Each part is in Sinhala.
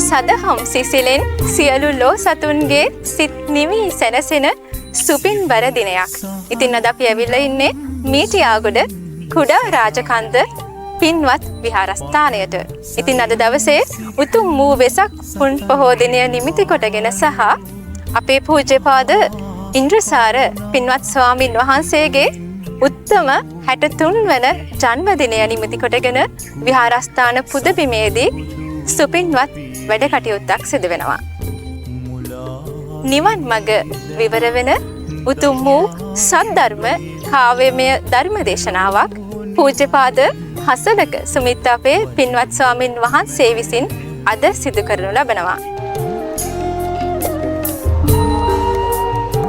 සදහම් සිසිලෙන් සියලු ලෝ සතුන්ගේ සිත් නිවි සැනසෙන සුපින් බර දිනයක්. ඉතින් අද අපි ඇවිල්ලා ඉන්නේ මීටියාගොඩ කුඩා රාජකන්ද පින්වත් විහාරස්ථානයට. ඉතින් අද දවසේ උතුම් වූ වෙසක් පුන් පොහෝ දිනය නිමිති කොටගෙන සහ අපේ පූජ්‍යපාද ඉන්ද්‍රසාර පින්වත් ස්වාමින් වහන්සේගේ උත්තම 63 වන ජන්මදිනය නිමිති කොටගෙන විහාරස්ථාන පුදබිමේදී සුපින්වත් වැඩ කටයුත්තක් සිදු වෙනවා. නිවන් මඟ විවර වෙන උතුම් වූ සද්ධර්ම කාව්‍යමය ධර්ම දේශනාවක් පූජ්‍යපාද හසලක සුමිත්තාපේ පින්වත් ස්වාමින් වහන්සේ විසින් අද සිදු කරනු ලබනවා.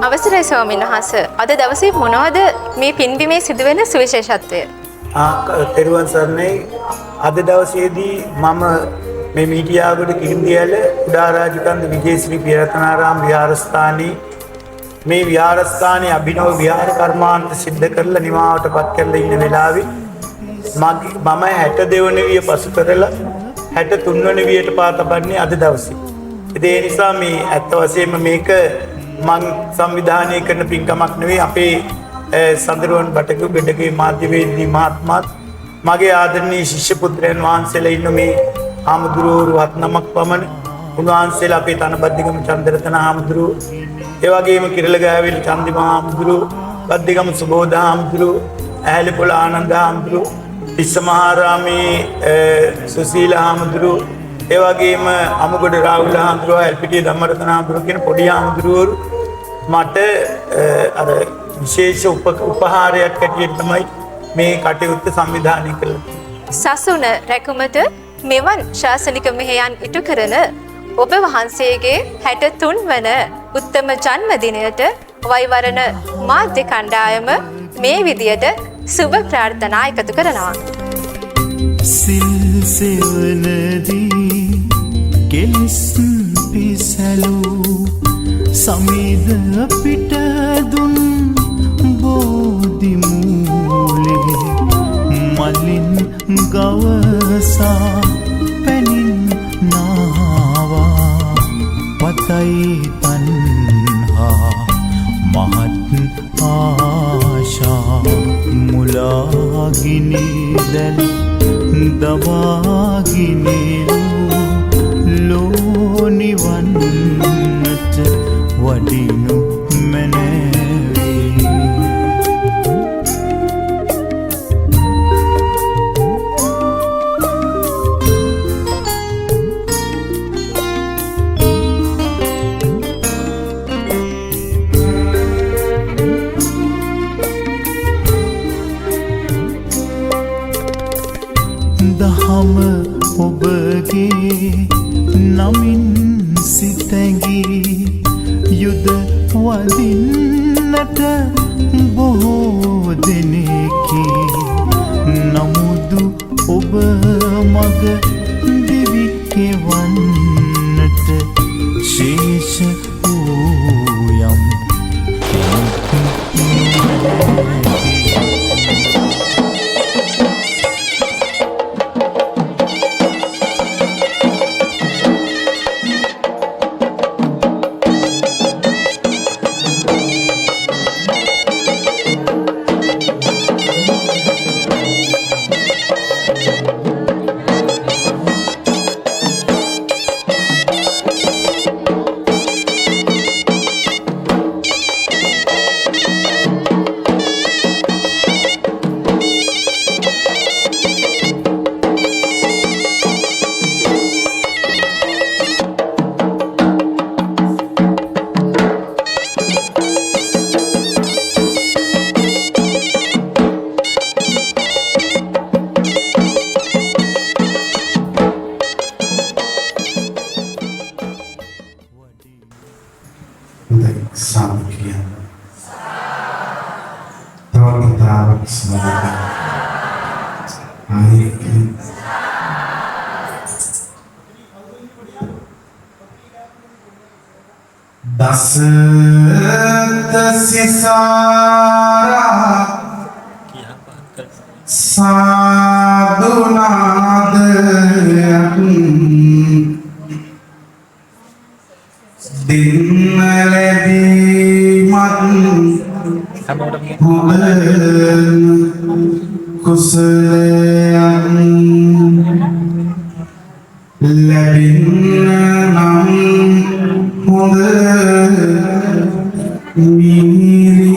අවසරයි ස්වාමීන් වහන්සේ, අද දවසේ මොනවද මේ පින්බිමේ සිදුවෙන සුවිශේෂත්වය? තෙරුවන් සරණයි. අද දවසේදී මම මේ මීටියාගොඩ කිරිඳියැල කුඩා රාජකන්ද විජේශ්‍රී පියරතනාරාම විහාරස්ථානයේ මේ විහාරස්ථානයේ අභිනව විහාර කර්මාන්ත සිද්ධ කරලා නිමාවටපත් කරලා ඉන්න වෙලාවේ මම 62 වන විය පසු කරලා 63 වන වියට පා තබන්නේ අද දවසේ. ඒ නිසා මේ ඇත්ත වශයෙන්ම මේක මං සංවිධානය කරන පින්කමක් නෙවෙයි, අපේ සඳරුවන් බටක බෙඩගේ මාධ්‍යවේදී මහත්මයාත් මගේ ආදරණීය ශිෂ්‍ය පුත්‍රයන් වහන්සේලා ඉන්න මේ හාමුදුරුවෝ 7 පමණ උන්වහන්සේලා අපේ තනබද්දිගම චන්ද්‍රරතන හාමුදුරුවෝ, ඒ වගේම කිරළගෑවිල චන්දිමා හාමුදුරුවෝ, බද්දිගම සුබෝධ හාමුදුරුවෝ, ඇහැලේපොළ ආනන්ද හාමුදුරුවෝ, තිස්සමහාරාමේ සුසීල හාමුදුරුවෝ, ඒ වගේම අමුගොඩ රාහුල හාමුදුරුවෝ, එල්පිටිය ධම්මරතන හාමුදුරුවෝ කියන පොඩි හාමුදුරුවෝ මට අර විශේෂ උපහාරයක් ඇටියට තමයි මේ කටයුත්ත සංවිධානය කළේ. සසුන රැකුමට මෙවන් ශාසනික මෙහෙයන් ඉටු කරන ඔබ වහන්සේගේ 63 වන උත්තම ජන්මදිනයට වෛවරණ මාධ්‍ය කණ්ඩායම මේ විදියට සුබ ප්‍රාර්ථනා එකතු කරනවා. සිල් සෙවනදී කෙලිස් පිසලූ සමීද පිට දුන් බෝධි මූලේ මලින් ගවසා පැනින් නාවා පතයි තන්හා මහත් ආශා මුලාගිනි දැල් දවාගිනිලු ලෝනිවන්නට වඩිනු මැනවේ. දහම ඔබගේ නමින් සිතැඟී යුද වදින්නට බොහෝ දෙනෙකි. නමුදු ඔබ මග දිවි කෙවන්නට ශේෂ වූ යම් කුසලයන් ලැබෙන්න නම් හොඳ මිහිරි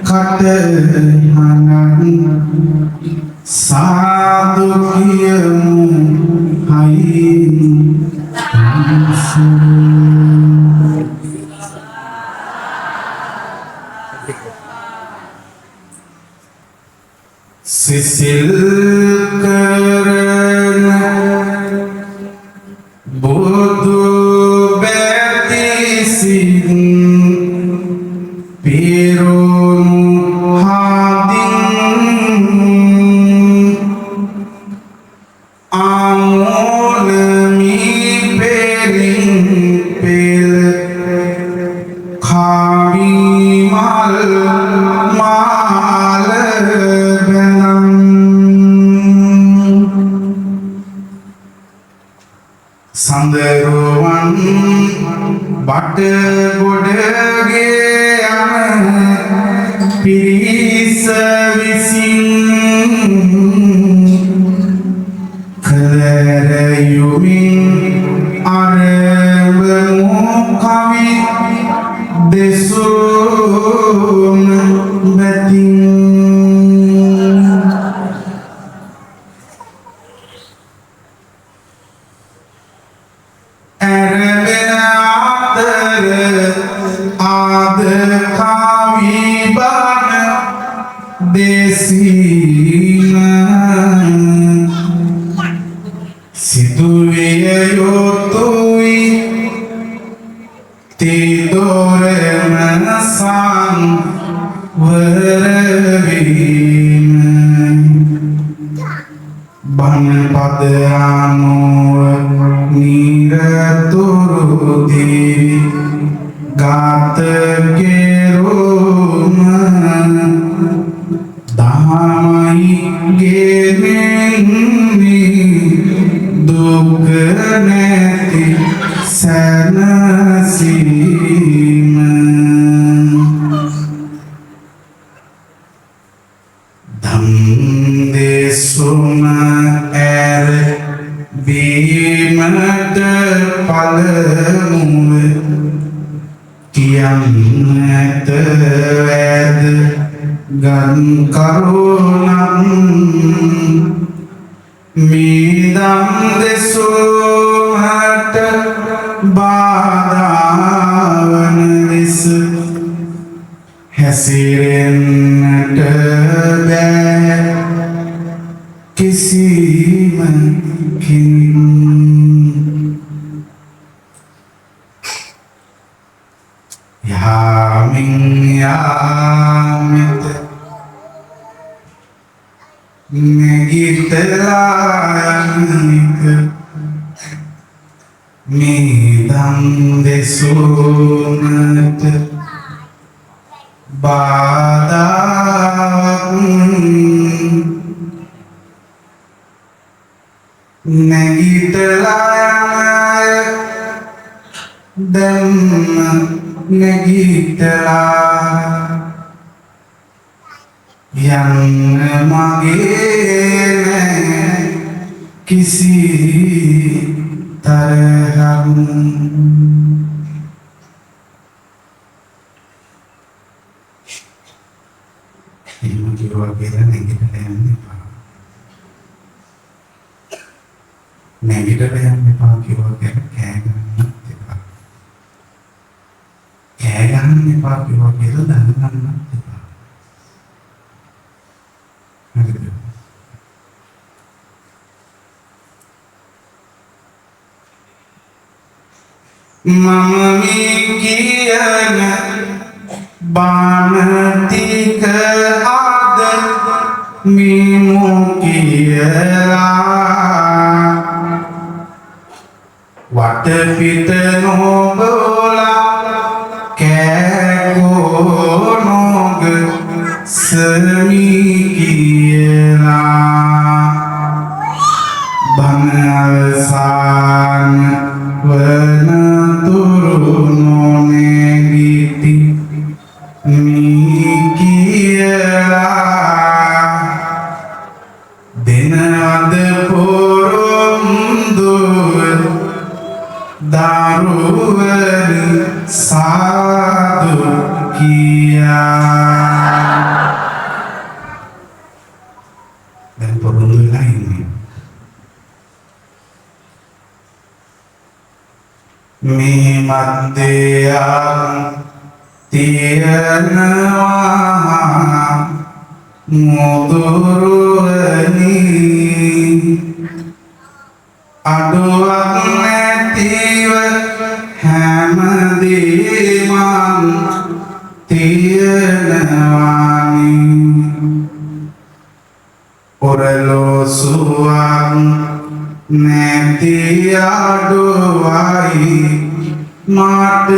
කටහඬක් සාදු කියමු හයින් සිසිල් කරන බුදු බැතිසින් පිරුණු හදින් ආමෝලමි පෙරින් පෙළ කාවි මල් මාල බැනම් සඳරුවන් බට ගොඩගේ යන පිරිස විසින් කලරයුමින් අරවමු කවි දෙසුම් බැතින් ඇරවෙන අතර ආද කවි බණ දෙසීම සිදුවිය යුතුයි තිදොරම සංවරවීම බණ පද අනුව නිරතුරු දේවි ගාත ගෙරුම දහමයි ගෙනෙන්නේ දුක නැති සැනසීම ධම් දෙසුම ඇර බීමට පළමුව කියන්නට වැද ගන් කරුණම් මීදම් දෙසුමට බාධාවන ලෙස හැසිරෙන්නට බෑ කිසිම කින් යාමින් යාමිත නැගිටලායනික මීදම් දෙසුමට බාධාවක් නැගිටලා දැම්ම නැගිටලා යන්න මගේ නෑ කිසි තරහක් එහෙම කිව්වා කියලා නැගිටලා යන්න එපා. නැගිටලා යන්න එපා කිව්වා කියලා කෑ ගන්නත් එපා. කෑ ගන්න එපා කිව්වා කියලා දන් ගන්නත් එපා. හරිද? මම මේ කියන බාන ටික ආද මිමු කියලා වටපිට නොබලා කෑකෝ නොග සමි කියලා බණ අවසාන වන තුරු නොනැගිටි මිකි දරුවන සාදු කියා දැන් පොරොන්දු වෙලා ඉන්නේ මේ මැදයක් තියනවා මුදුරුවනි අඩුවක් නැතිව හැමදේම තියනවානි ඔරලෝසුවක් නැති අඩුවයි මට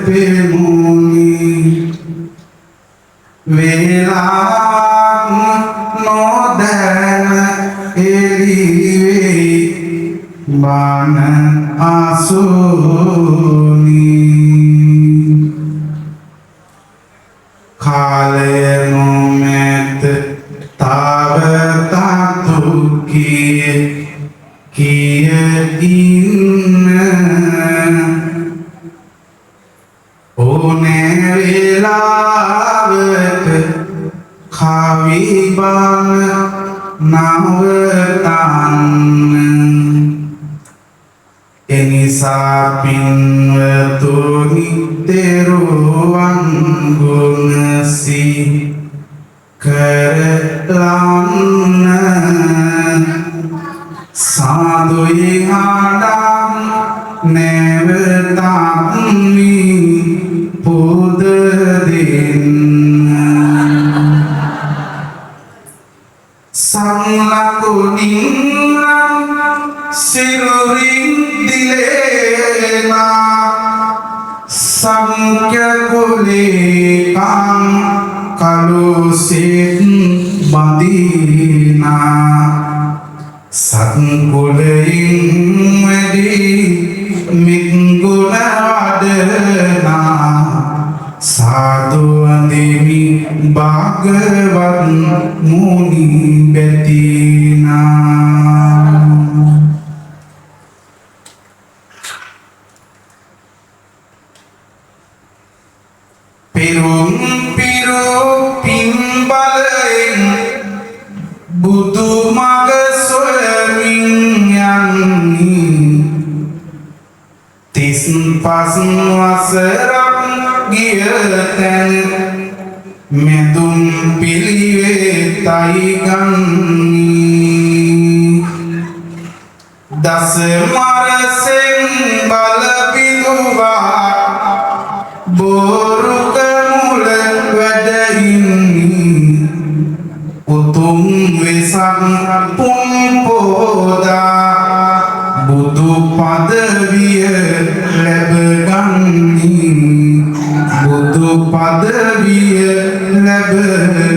පෙමුණි වේලාවක් නොදැන එළිවේ බණ අසුනි කාලය නොමැත තව තතු කිය ඉන්න ඕනෑ වේලාවක කවි බණ නවතන්න එනිසා පින්වතුනි තෙරුවන් ගුණසි කරලන්න සාදුයි හඩම් නැවතත්මි පුද දෙන්න සංලකුණින් සිරුරින් දිලේනා සංඛ්‍යකුලේකං කලුසින් බඳිනා සත්කුලයින් වැඩි මිත්ගුණ වඩනා සාදු වන්දිමි භාගවත් මුනි බැතිනා පිරුම් පිරු පින් බලෙන් බුදු මග සොයමින් යන්නේ තිස් පස් වසරක් ගිය තැන මෙතුම් පිළිවෙතයි ගන්නේ දස මරසෙන් බල පිදුවා බෝරුක මුල වැඩ ඉන්නේ උතුම් වෙසක් පුන් පෝදා බුදු පදවිය ලැබ ගන්නේ බුදු පදවිය ලැබ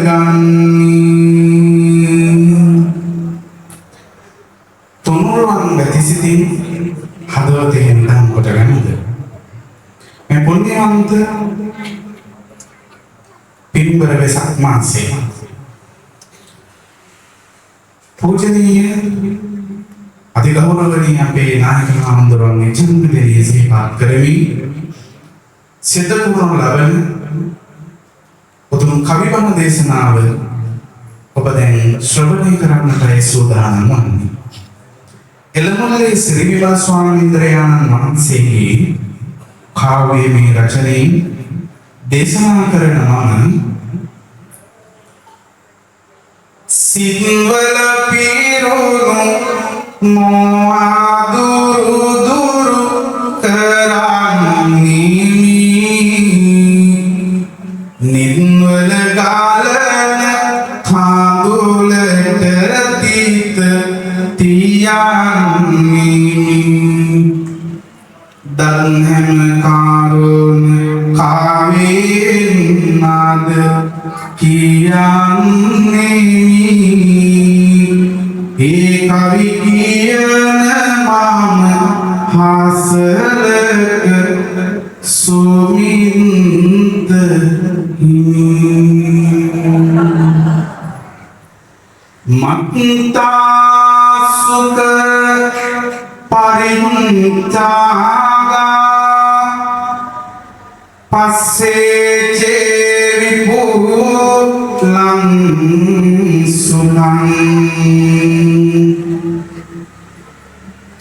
ගන්නේ තුනුරුවන් ගතිසිතින් හදවතේ නම් කොට ගන්නද මේ පුණ්‍යවන්ත පින්බර වෙසක් මාසයේ පූජනීය අතිගෞරවනීය අපේ නායක හාමුදුරුවන්ගේ ජන්මදිනය සිහිපත් කරමින් සිත පුරනු ලබන උතුම් කවි බණ දේශනාව ඔබ දැන් ශ්‍රවණය කරන්නටයි සූදානම් වන්නේ. එළමුල්ලේ සිරිවිල ස්වාමීන් වහන්සේගේ කාව්‍යමය රචනයෙන් දේශනා කරන මම සින්වල පිරුණු මොහදුරු දුරු කරන්නේ නින්වල ගාලන කාඳුලට තිත තියන්නේ දන් හැම කාරුණ කාවෙන් නාද කියන්නේ ඒ කවි කියන මම හසලක සුමින්ත මත්තා සුක පරිංචා පස්සේ චේවිපු ලං සුලං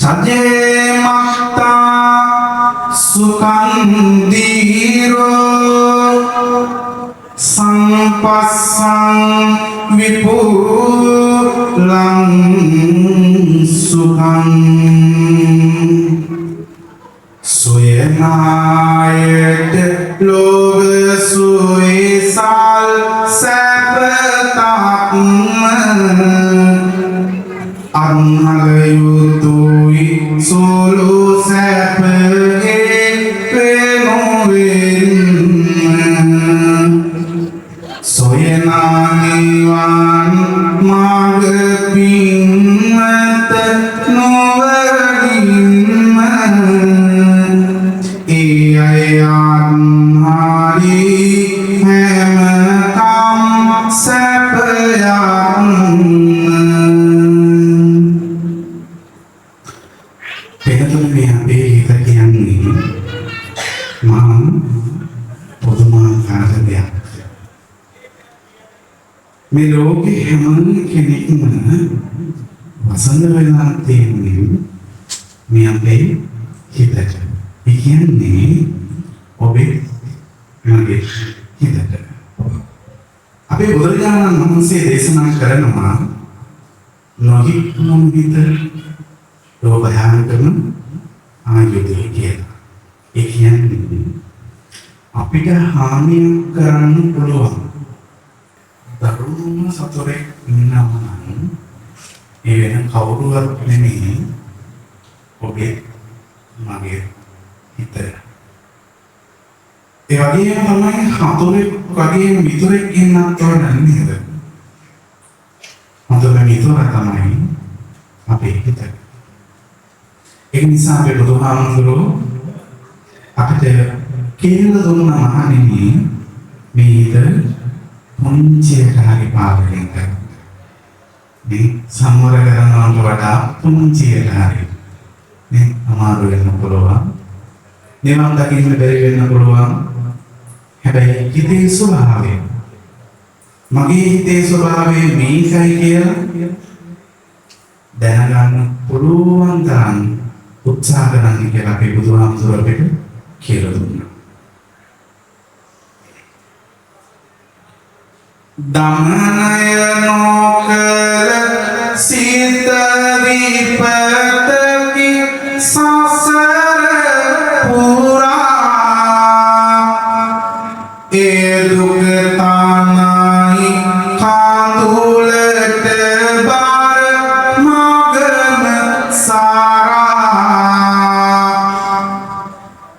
චජේ මත්තා සුඛං දීරෝ සම්පස්සං විපුලං සුඛං සොයනායට ලෝභ සුවේසල් සැපතාත්ම අන්හලයුතුයි සෝලු සැපගේ පෙනුවෙන්න සොයනානිවන් මාග පින්වත නොවරින්ම ඒ අයන්හරි හැමකම් සැපයන්න පෙරතුන මේ අපේ හිත කියන්නේ මහා පුදුමාකාර දෙයක්. මේ ලෝකේ හැම කෙනෙක්ම වසඟ වෙලා තියෙන්නේ මේ අපේ හිතට. ඒ කියන්නේ ඔබේ මගේ හිතට. අපේ බුදුරජාණන් වහන්සේ දේශනා කරනවා නොහික්මුණු හිත ලෝභයන්කම ආයුධය කියලා. ඒ කියන්නේ අපිට හානියක් කරන්න පුළුවන් දරුණුම සතුරෙක් ඉන්නවා නම් ඒ වෙන කවුරුවත් නෙමෙයි ඔබේ මගේ හිත. ඒ වගේම තමයි හතුරෙක් වගේ මිතුරෙක් ඉන්නත් ඕන නේද? හතුර මිතුරා තමයි අපේ හිත. ඒ නිසා අපේ බුදුහාමුදුරුවෝ අපිට කියලා දුන්නා මහණෙනි මේ හිත පුංචියට හරි පාලනය කරන්න. මේ සම්වර කරනවට වඩා පුංචියට හරි මේ අමාරු වෙන්න පුළුවන්. නිවන් දකින්න බැරි වෙන්න පුළුවන්. හැබැයි හිතේ ස්වභාවය මගේ හිතේ ස්වභාවය මේකයි කියලා දැනගන්න පුළුවන් තරම් උත්සාහ කරන්න කියලා අපේ බුදුහාමුදුරුවෝ අපිට කියලා දුන්නා. දමනය නොකර සිත විපතකි සසර පුරා ඒ දුක තනයි කඳුලට බර මගම සාරා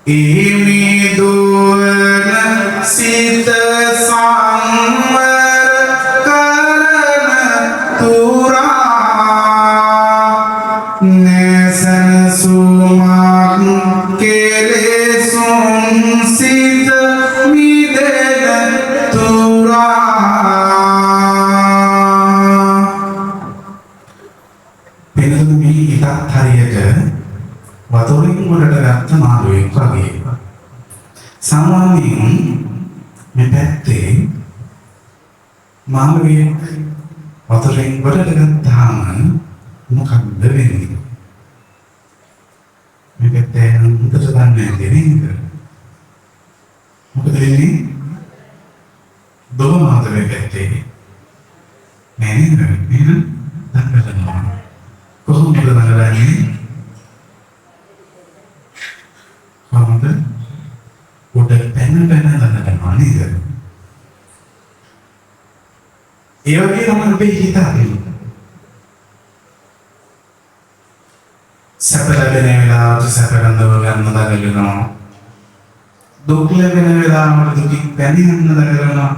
ඒ මිදුවන සිත සාමාන්‍යයෙන් මේ පැත්තේ මාළුවේ වතුරෙන් ගොඩට ගත්තාම මොකක්ද වෙන්නේ? මේ පැත්තේ හොඳට දන්නේ නේද? මොකද වෙන්නේ? දොමහත මේ පැත්තේ නේද? දඟලනවා. කොහොමද දඟලන්නේ? කොහොමද? උඩ පැන දඟලනවා නේද? ඒ වගේ තමයි අපේ හිත හරියට. සැප ලැබෙන වෙලාවට සැප රඳව ගන්න දඟලනවා. දුක් ලැබෙන වෙලාවට දුකින් පැන යන්න දඟලනවා.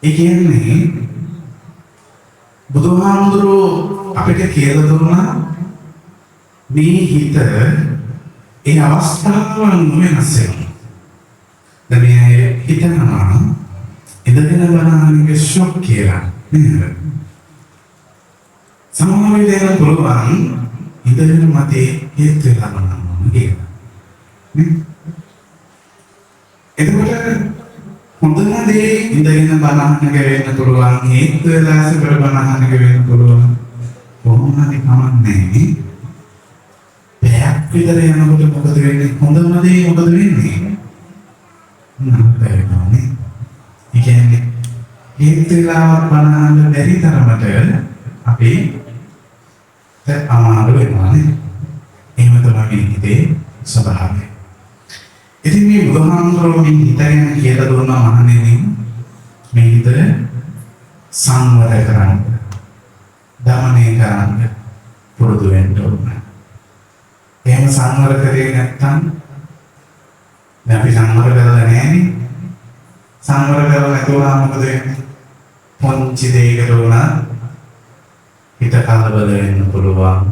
ඒ කියන්නේ බුදුහාමුදුරුවෝ අපිට කියලා දුන්නා මේ හිත ඒ අවස්ථාවන් වෙනස් වෙනවා. දැන් මේ හිතනවා ඉඳගෙන බලන්නේ ෂොක් කියලා නේද? සමහර වෙලාවට පුළුවන් ඉඳගෙන මතේ හේතු වෙලා බලනවා කියලා. එතකොට හොඳම දේ ඉඳගෙන බණ අහන්න වෙන්න පුළුවන්, හේතු වෙලා ඉස්සර බණ අහන්න වෙන්න පුළුවන්. කොහොමද කමන්නේ? පැයක් විතර යනකොට මොකද වෙන්නේ? හොඳම දේ මොකද වෙන්නේ? නෑ. ඒ කියන්නේ හේතු වෙලා බණ අහන්න බැරි තරමට අපි අමාරු වෙනවානේ. එහෙම තමයි හිතේ ස්වභාවය. ඉතින් මේ බුදුහාමුදුරුවෝ මේ හිත ගැන කියලා දුන්නා මහණෙනි, මේ හිත සංවර කරන්න, දමනය කරන්න පුරුදු වෙන්න ඕන. එහෙම සංවර කරේ නැත්නම් දැන් අපි සංවර කරලා නැහැනේ. සංවර කරලා නැතුව මොකද වෙන්නේ? පොන්චි දෙයකට උන හිත කලබල වෙන්න පුළුවන්,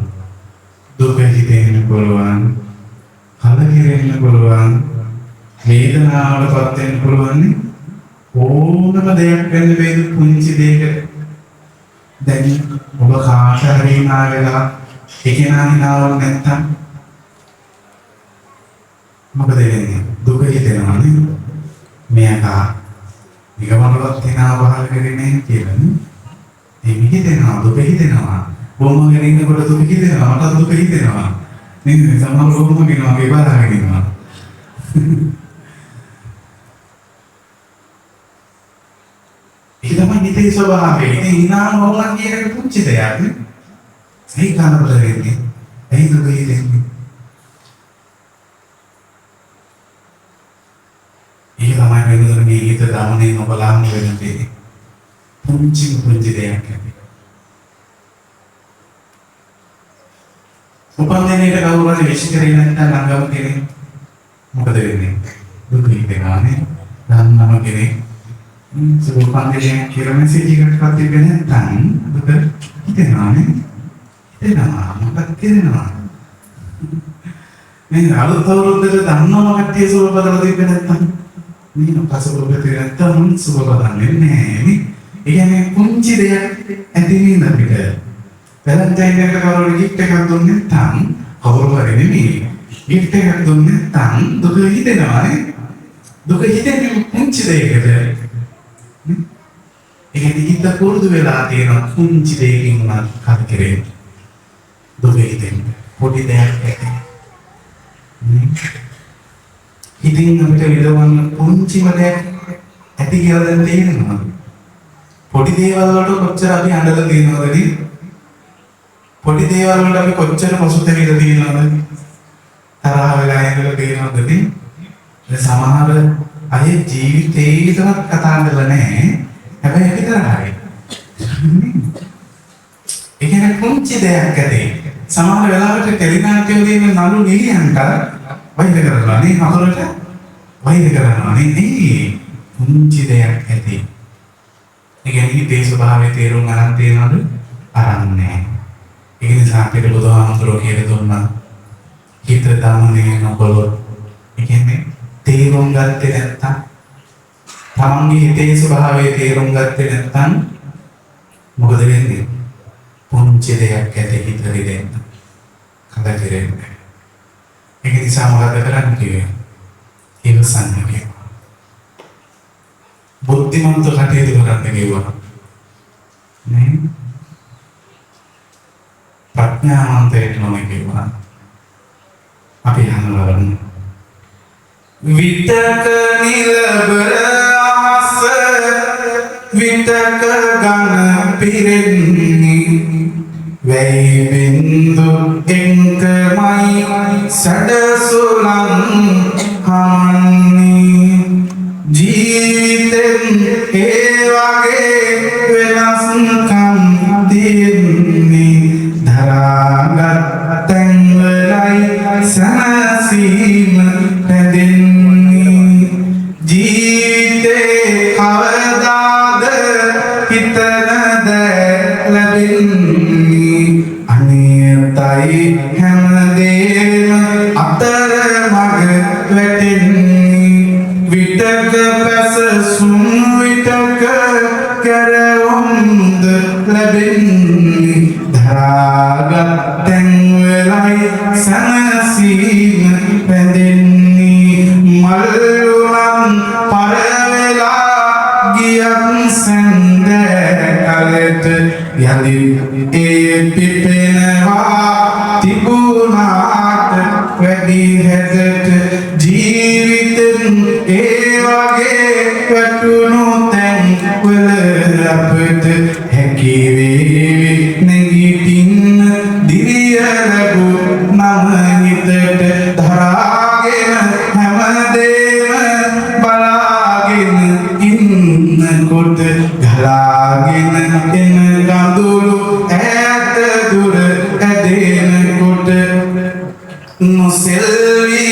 දුක හිතෙන්න පුළුවන්, කලකිරෙන්න පුළුවන්, වේදනාවටපත් වෙන්න පුළුවන්. ඕනම දෙයක් වෙන්න බැරි පුංචි දෙයකට දැන් ඔබ කාට හරි නාවෙලා එකේනා හිනාවක් නැත්තම් මොකද වෙන්නේ? දුක හිතෙනවා නේද? මෙයා නිගමනවත් හිනා පහල කරන්නේ කියලා නේ. ඒ හිතෙනවා, දුක හිතෙනවා. බොම්ම ගෙන ඉන්නකොට දුක හිතෙනවා, මට දුක හිතෙනවා. නේද? සමහර බොම්ම ගෙනවා, ඒ බාරගෙන ඉන්නවා. ඒක තමයි නිතේ ස්වභාවය. ඉතින් ඉනාම ඕලන් කියන එක පුංචි දෙයක් නේ. ඒ කාරණා වෙන්නේ. ඒ දුක හිතෙන්නේ. ඒ තමයි වෙනදර මේ හිත දමනේ නොබලාම වෙන්නේ. පුංචි දෙයක් නේ. උපන්දිනේට කවුරු හරි විශ් කරේ නැත්නම් ළඟම කෙනෙක් මොකද වෙන්නේ? දුක හිතෙනවානේ. දන්නම කෙනෙක් උපන්දිනේ කියලා මෙසේජ් එකක් දෙන්නේ නැත්නම් දුක හිතෙනවානේ. හිතෙනවා මොකක්ද කියනවා? මේ අලුත් අවුරුද්දට දන්නම කට්ටිය සුබ බදලා දෙන්නේ නැත්නම් මේ පසුබිමට නැත්නම් සුබ බදන්නේ නැහැ නේ. ඒ කියන්නේ පුංචි දෙයක් ඇති නේද අපිට? වැලන්ටයින් එකට කවුරු ගිෆ්ට් එකක් දුන්නේ නැත්නම් කවුරු හරි නෙමෙයි. ගිෆ්ට් එකක් දුන්නේ නැත්නම් දුක හිතෙනවානේ. දුක හිතෙන්නේ පුංචි දෙයකට. ඒ කියන්නේ හිත පුරුදු වෙලා තියෙන පුංචි දෙයකින් උනත් කරකරේ. දුක හිතෙන්නේ පොඩි දෙයක් ඇති. ඉතින් අපිට විදවන්න පුංචිම දෙයක් ඇති කියලා දැන් තේරෙනවා. පොඩි දේවල් වලට කොච්චර අපි අඬලා තියෙනවද? පොඩි දේවල් වලට අපි කොච්චර පසුතැවිලා තියෙනවද? තරහ වෙලා ඉඳලා තියෙනවද? ඒ සමහර අය ජීවිතේටවත් කතා කරලා නැහැ. හැබැයි අපි තරහයි. ඒ කියන්නේ පුංචි දෙයක් ඇති. සමහර වෙලාවට ටෙලිනාට්‍යවල ඉන්න නළු නිලියන්ට වෛර කරනවා නේ, හතරට වෛර කරනවා නේ. පුංචි දෙයක් ඇති. ඒ කියන්නේ හිතේ ස්වභාවය තේරුම් ගන්න තියනවද? අරන් නැහැ. ඒ නිසා අපිට බුදුහාමුදුරුවෝ කියලා දුන්නා හිත දමනය නොකළොත්, ඒ කියන්නේ තේරුම් ගත්තේ නැත්තම්, තමන්ගේ හිතේ ස්වභාවය තේරුම් ගත්තේ නැත්තම් මොකද වෙන්නේ? පුංචි දෙයක් ඇති හිත රිදෙන්න, කලකිරෙන්න. ඒක නිසා මොකද කරන්න කිව්වේ? ඉවසන්න කිව්වා. බුද්ධිමන්ත කටයුතු කරන්න කිව්වා. නේ? ප්‍රඥාවන්තයෙක් නොවේ කිව්වා. අපි අහනවා විතක නිලබර ආස විතක ගන පිරෙන්නේ වැයි බින්දු එංකමයි සඩසුලං හමන්නේ ජීවිතෙන් ඒ වගේ වෙනස්කම් තියෙන්නේ ධරාගත් තැන්වලයි සනසීම පැදෙන්නේ ජීවිතේ කවදාද හිතනද ලැබෙන්නේ අනියතයි හැමදේම අතරමඟ වැටෙන්නේ විතක පැසසුම් විතක කරවුම්ද ලැබෙන්නේ ධරාගත් තැන්වලයි සනසීම පැදෙන්නේ යලි ඒ පිපෙනවා තිබුණාට වැඩි හැදට ජීවිතෙන් ඒ වගේ වැටුණු තැන් වල අපට හැකි වේවි නැගිටින්න දිරිය ලැබුත් නම හිතට ධරාගෙන හැමදේම බලාගෙන ඉන්නකොට ගලාගෙන එන ගඳුළු ඈත දුර ඇදෙනකොට නොසෙල්වි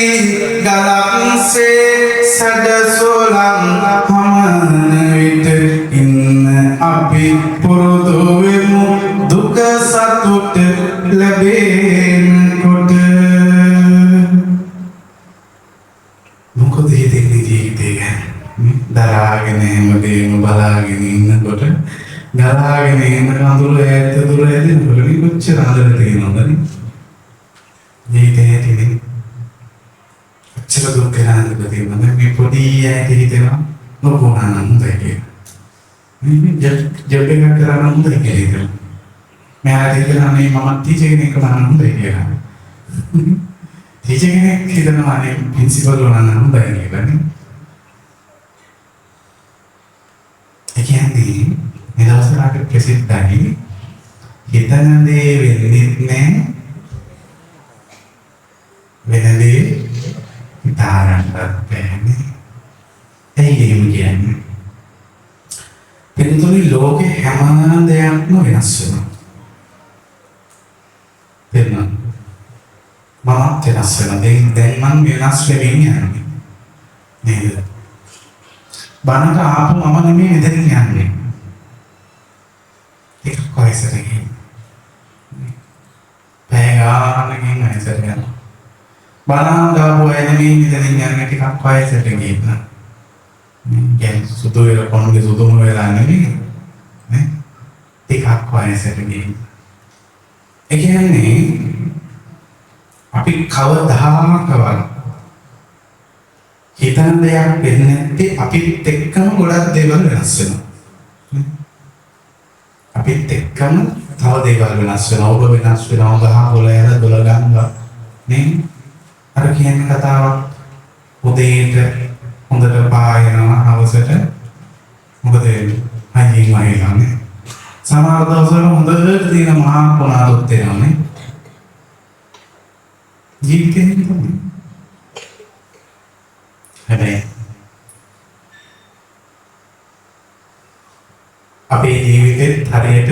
ගලක්සේ සැඩසොලන් හමන විට ඉන්න අපි පුරුදු වෙමු දුක සතුට ලැබෙනකොට. මොකද හිතෙන්නේ ජීවිතේ ගැන? දරාගෙන හැමදේම බලාගෙන ඉන්නකොට ගලාගෙන එන කඳුළු ඈත දුර ඇදෙනකොට කොච්චර ආදර තියෙනවද නේ? ජීවිතේ තියෙන කොච්චර දුක් කරන්නද තියෙනවද? මේ පොඩි ඇයි හිතෙනවා නොකොනනම් හොඳයි කියලා. මේ ජොබ් එකක් කරන්න හොඳයි කියලා. මම හිතනවා මේ මම ටීචර් කෙනෙක් කරන්න හොඳයි කියලා. ටීචර් කෙනෙක් හිතනවා නේ ප්‍රින්සිපල් වුණා නම් හොඳයි කියලා නේ. ඒ කියන්නේ මේ දවස්වල ප්‍රසිද්ධයි හිතන දේ වෙන්නේ නැහැ වෙන දේ හිතාරන්න බැහැ. ඒ කියන්නේ පිළිතුරු ලෝකේ හැම දෙයක්ම වෙනස් වෙනවා. මම වෙනස් වෙනවා. දැන් මම වෙනස් වෙමින් යන්නේ නේද? බණට ආපු මම නෙමෙයි මෙතනින් යන්නේ. ඒක කොයිසරේ පැයගානකින් ඇසර යනවා. බණන් ගාපු අය නෙමෙයි මෙතනින් යන්නේ ටිකක් කොයිසරේ ගිහින්. දැන් සුදු වෙලා කොණ්ඩේ සුදුම වෙලා නෙමෙයි නේ? ටිකක් කොයිසරේ ගිහින්. ඒ කියන්නේ අපි කවදාකවත් හිතන දෙයක් වෙන්නේ නැත්තේ අපිත් එක්කම ගොඩක් දේවල් වෙනස් වෙනවා. අපිත් එක්කම තව දේවල් වෙනස් වෙනවා. ඔබ වෙනස් වෙනවා. ගහ පොළ ඇර දොළ ගන්නවා නේ? අර කියන කතාවක් උදේට හොඳට පායනවා හවසට මොකද වෙන්නේ? අයියෙන් වහිනවානේ. සමහර දවස්වල හොඳට තියෙන මහා කොනාලුත් එනවානේ. ජීවිතේ තමයි. හැබැයි අපේ ජීවිතේ හරියට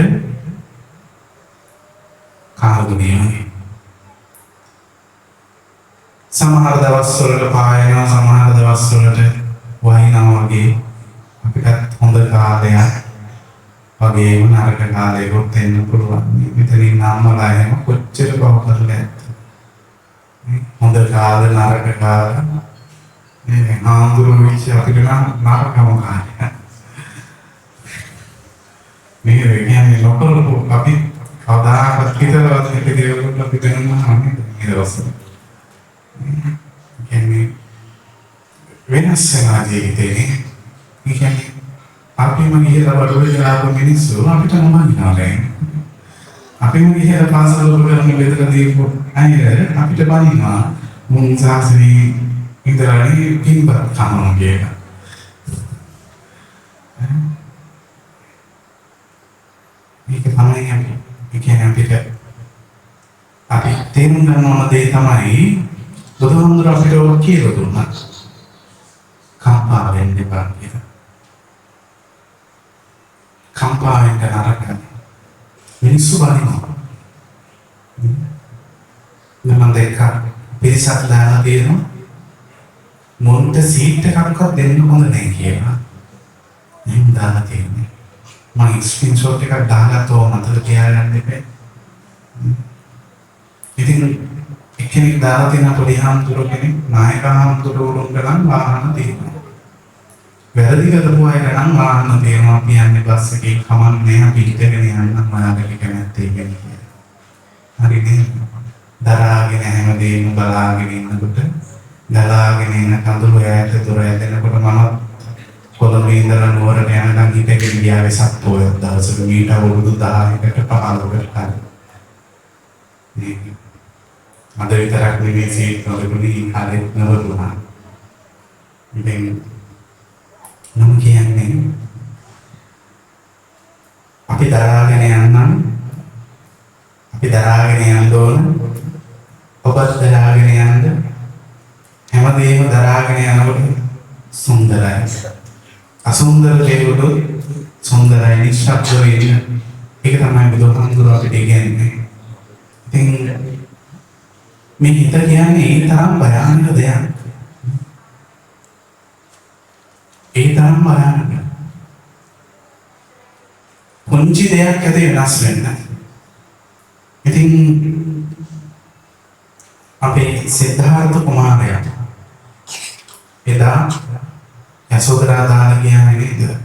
කාර්යනියමයි. සමහර දවස්වලට පායනවා, සමහර දවස්වලට වහිනවා වගේ අපිට හොඳ කාලයක් වගේම නරක කාලයකට එන්න පුළුවන්. මෙතනින් නාමලා එහෙම කොච්චර බව කරලා ඇත්ද? හොඳ කාල නරක කාල මේ ආන්දර විශ්ය අපිට නරකම කාලය. මේ කියන්නේ ලොකලු අපි කවදාකවත් හිතලවත් එක දේවල් අපි දැනනවා නේද? මේ දවස්වල. කියන්නේ වෙනස් වෙනා ජීවිතේ කියන්නේ අපිම ගිහලා වඩුවේ ආපු මිනිස්සු අපිට මොනවද නෑ. අපිම ගිහලා පාසල වල කරන බෙදලා දීපු අය අපිට බනිනවා මුන් සාසනේ ඉඳලානේ කිම්බ කනවා කියලා. මේක තමයි අපිට අපි තේරුම් ගන්න ඕන දේ තමයි බුදුහාමුදුර අපිට ඔය කියලා දුන්නා. කම්පා වෙන්න එපා කියලා. කම්පා වෙන්න නරකයි. මිනිස්සු බනිනවා. මම දැක්කා පිරිසක් දාලා තියෙනවා. මොන්ට සීට් එකක්වත් දෙන්න හොඳ නැහැ කියලා. මම දාලා තියෙන්නේ. මම ස්ක්‍රීන්ෂොට් එකක් දාලා තෝ මතක තියාගන්න ඉපේ. ඉතින් එක්කෙනෙක් දාලා තියෙන පොඩි හාමුදුරු කෙනෙක් නායක හාමුදුරුවෝ ගණන් වාහන තියෙනවා. වැරදි කරපු අයට නම් වාහන තියෙනවා කියන්නේ බස් එකේ කමන්නේ අපි හිටගෙන යන්න මාර්ගයක නැත්තේ කියන්නේ. හරි නේද? දරාගෙන හැමදේම බලාගෙන ඉන්නකොට ගලාගෙන එන කඳුළු ඈත දුර ඇදෙනකොට මම කොළඹ ඉඳලා නුවරට යනකම් හිටගෙන ගියාවේ සත්වෝයක් දවසක මීට අවුරුදු 10කට 15කට කලින්. මේ අද විතරක් නෙමෙයි සීට් නොලුණී කාලෙත් නවතුණා. ඉතින් නම් කියන්නේ අපි දරාගෙන යන්න ඕන. ඔබත් දරාගෙන යන්න. හැමදේම දරාගෙන යනකොට සුන්දරයි. අසුන්දර දේවලුත් සුන්දරයි නිශ්ශබ්දව ඉන්න. ඒක තමයි බුදුහාමුදුරුවෝ අපිට කියන්නේ. ඉතින් මේ හිත කියන්නේ ඒ තරම් භයානක දෙයක්. ඒ තරම් භයානක. පුංචි දෙයක් ඇති වෙනස් වෙන්න. ඉතින් අපේ සිද්ධාර්ථ කුමාරයා එදා යසෝදරා දාන කියන්නේ නේද?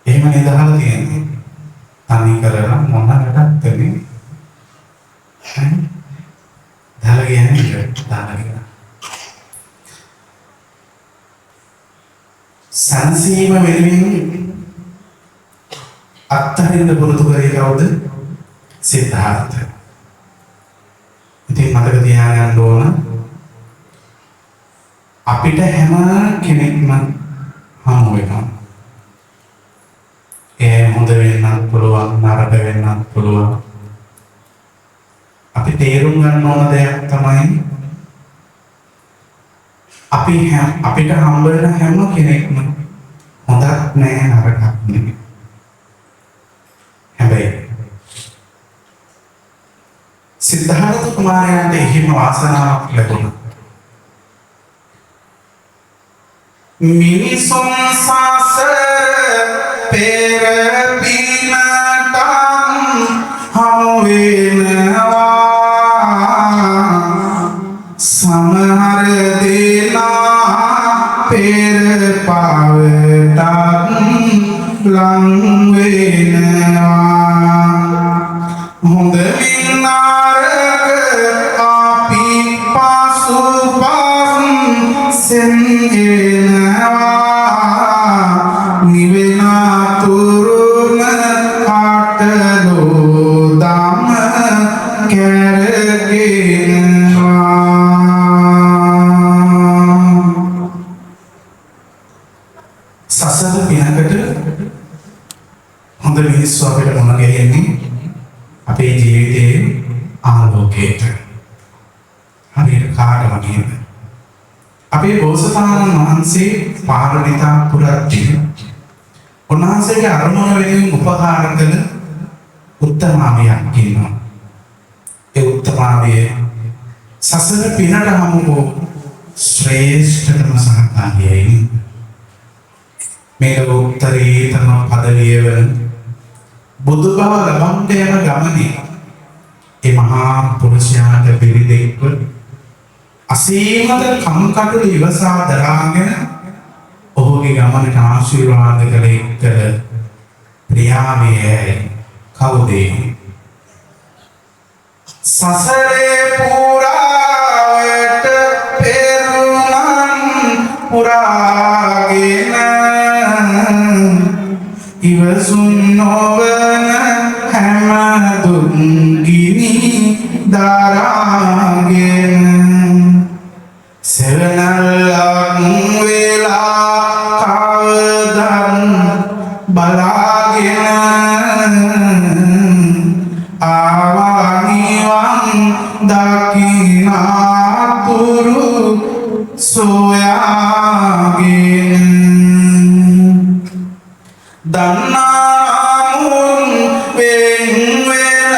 එහෙම නේදහලා තියෙන්නේ. තනි කරලා මොනකටද මේ? දාලා කියන්නේ දාලා කියන. සංසීම වෙනුවෙන් අත්තරින්ද පුරුදු කරේ කවුද? සිද්ධාර්ථ. ඉතින් මතක තියාගන්න ඕන අපිට හැම කෙනෙක්ම හමු වෙනවා. ඒ හොඳ වෙන්නත් පුළුවන් නරක වෙන්නත් පුළුවන්. අපි තේරුම් ගන්න ඕන දෙයක් තමයි අපිට හම්බ වෙන හැම කෙනෙක්ම හොඳක් නෑ නරකක් නෙමෙයි. හැබැයි සිද්ධාර්ථ කුමාරයාට එහෙම වාසනාවක් ලැබුණා. මිනිසුන් සසර පෙර පිනටන් හමු වෙනවා. සමහර දෙනා පෙර පවටන් ලං වෙනවා. හොඳ විනාරක අපි පසුපසුන් සෙන්ගෙනවා. නිවෙන තුරුම අටලෝ දම කැරගෙනවා. සසර පිනකට හොඳ මිනිස්සු අපිට මොන ගෙන්නේ අපේ ජීවිතයේ ආලෝකයට. හරියට කාටම නේද? අපේ බෝසතාණන් වහන්සේ පාරමිතා පුරද්දී උන්වහන්සේගේ අරමුණ වෙනුවෙන් උපකාර කළ උත්තමාවියක් ඉන්නවා. ඒ උත්තමාවිය සසර පිනට හමු වූ ශ්‍රේෂ්ඨතම සහකාරියයි. මේ උත්තරීතම පදවිය වන බුදු බව ලබන්න යන ගමනේ ඒ මහා පුරුෂයාට පිළිදෙක්ව අසීමත කම්කටොළු ඉවසා දරාගෙන ඔහුගේ ගමනට ආශිර්වාද කළ ප්‍රියාවිය කවුද? සසරේ පුරාවට පෙරුණන් පුරාගෙන ඉවසුම් නොවන හැම දුක් ගිනි දරාගෙන සෙවණල්ලක් වෙලා කවදන් බලාගෙන ආවනිවන් දකිනාතුරු සොයාගෙන දන්නාමුන් වෙන් වෙන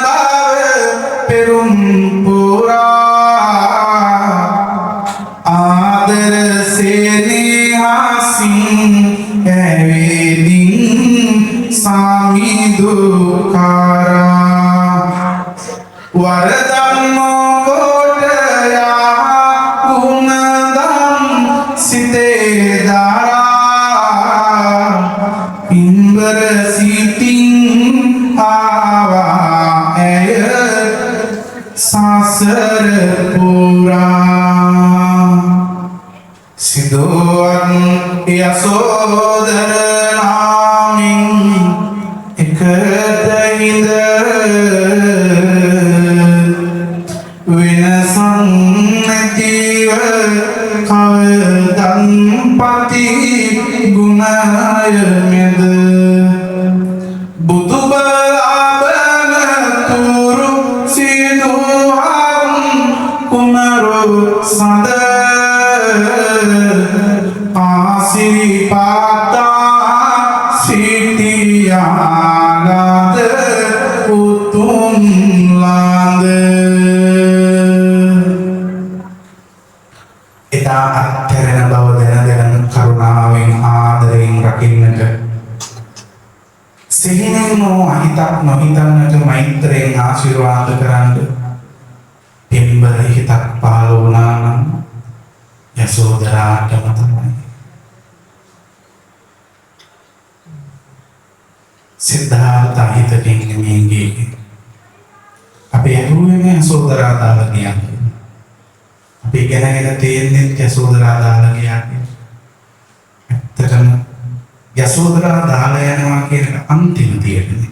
බව පෙරුම් පුරා ආදර සෙනෙහසින් ඇවිදින් සමිදුකාරා වරදන් නොකොට යා ගුණදම් සිතේ දරා ඉන්වර සිතින් ආවා ඇය සසර පුරා සිදුවන් යසෝදර නාමින් එකට හිඳ විනසන් නැතිව කවදන් පති ගුණය මෙද බුදුබ ආබනතුරු සිදුවන් කුමරු සඳ ආසිරිපාතා සිටියාගත උතුම් ලාඳ එදා අත්හැරෙන බව දැන කරුණාවෙන් ආදරයෙන් රකින්නට සිහිනෙන් නෝ අහිතක් නොහිතන්නට මෛත්‍රයෙන් ආශිර්වාද කරන්න පින්බර හිතක් පහළ වුණා නම් යසෝදරාටම තමයි. සිද්ධාර්ථ අහිතකින් නෙමෙයි අපි ඇහුවේ යසෝදරා දාලා කියන්නේ. අපි ඉගෙනගෙන තියෙන්නේ යසෝදරා දාලා කියන්නේ. ඇත්තටම යසෝදරා දාලා යනවා කියන අන්තිම තීරණය.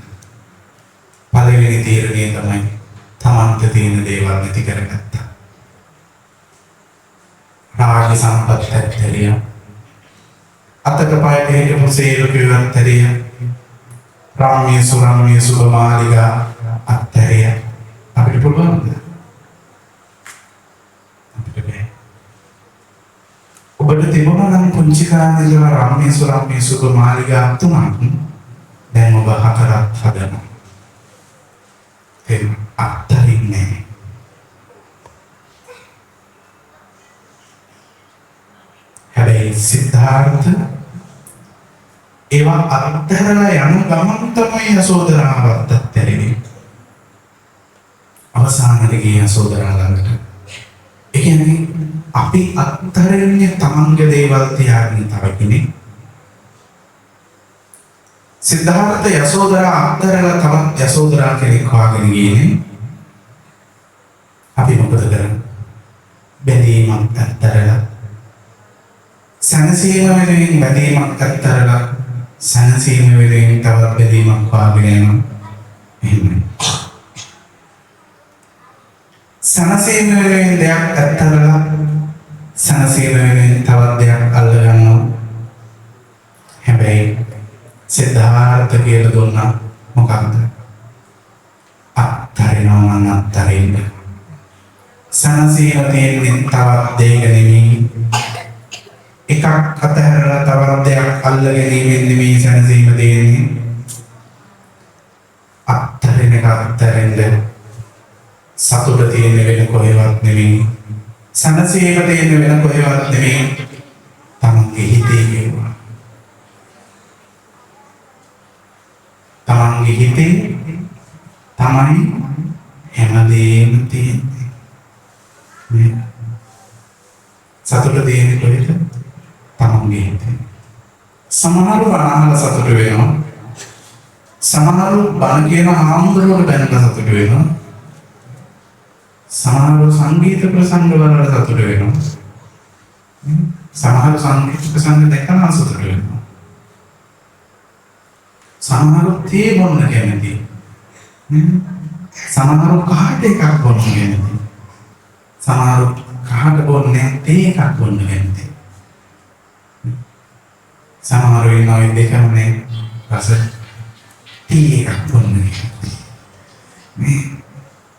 පළවෙනි තීරණය තමයි තමන්ට තියෙන දේවල් නැති කරගත්තා. රාජ්‍ය සම්පත් ඇත්තරිය. අතක පයට හිටපු සේවකයෝ ඇත්තරිය. රාම්‍ය සුරම්‍ය සුභමාලිගා අත්තරිය. අපිට පුළුවන්ද? අපිට බෑ. ඔබට තිබුණා නම් පුංචි කාලේ ඉඳලා රාම්‍ය සුරම්‍ය සුභමාලිගා තුනක් දැන් ඔබ හතරක් හදනවා. ඒ අත්තරින්නේ හැබැයි සිද්ධාර්ථ ඒවා අත්හැරලා යන ගමන් තමයි යසෝදරාවත් අත්හැරෙන්නේ. අවසානයේ ගිය යසෝදරා ළඟට. ඒ කියන්නේ අපි අත්හැරෙන්නේ තමන්ගේ දේවල් තියාගෙන තව කෙනෙක්. සිද්ධාර්ථ යසෝදරා අත්හැරලා තවත් යසෝදරා කෙනෙක් හොයාගෙන ගියේ. අපි මොකද කරන්නේ? බැඳීමක් අත්හැරලා සනසීම වෙනුවෙන් බැඳීමක් අත්හැරලා සනසීම වෙනුවෙන් තවත් බැඳීමක් හොයාගෙන යනවා. එහෙමයි. සනසීම වෙනුවෙන් දෙයක් අත්හැරලා සනසීම වෙනුවෙන් තවත් දෙයක් අල්ල ගන්නවා. හැබැයි සිද්ධාර්ථ කියලා දුන්නා මොකක්ද? අත්හරිනවා නම් අත්හරින්න. සනසීම තියෙන්නේ තවත් දෙයක නෙමෙයි. එකක් අතහැරලා තවත් දෙයක් අල්ල ගැනීමෙන් නෙමෙයි සනසීම තියෙන්නේ. අත්හරින එක අත්හරින්න. සතුට තියෙන වෙන කොහෙවත් නෙමෙයි. සනසීම තියෙන වෙන කොහෙවත් නෙමෙයි. තමන්ගේ හිතේ කියනවා. තමන්ගේ හිතේ තමයි හැමදේම තියෙන්නේ. සතුට තියෙන්නේ කොහෙද? තමන්ගේ හිතේ. සමහරව අනාහල සතුට වෙනවා. සමහරව බණ කියන ආම්බරවල බැනලා සතුට වෙනවා. සමහරව සංගීත ප්‍රසංග වල සතුට වෙනවා. සමහරව සංගීත ප්‍රසංග දැකලා සතුට වෙනවා. සමහරව තේ බොන්න කැමති. සමහරව කහට එකක් බොන්න කැමති. සමහරව කහට බොන්නේ තේ එකක් බොන්න කැමති. සමහරව ඉන්නව දෙකම රස තේ එකක් බොන්න කැමති.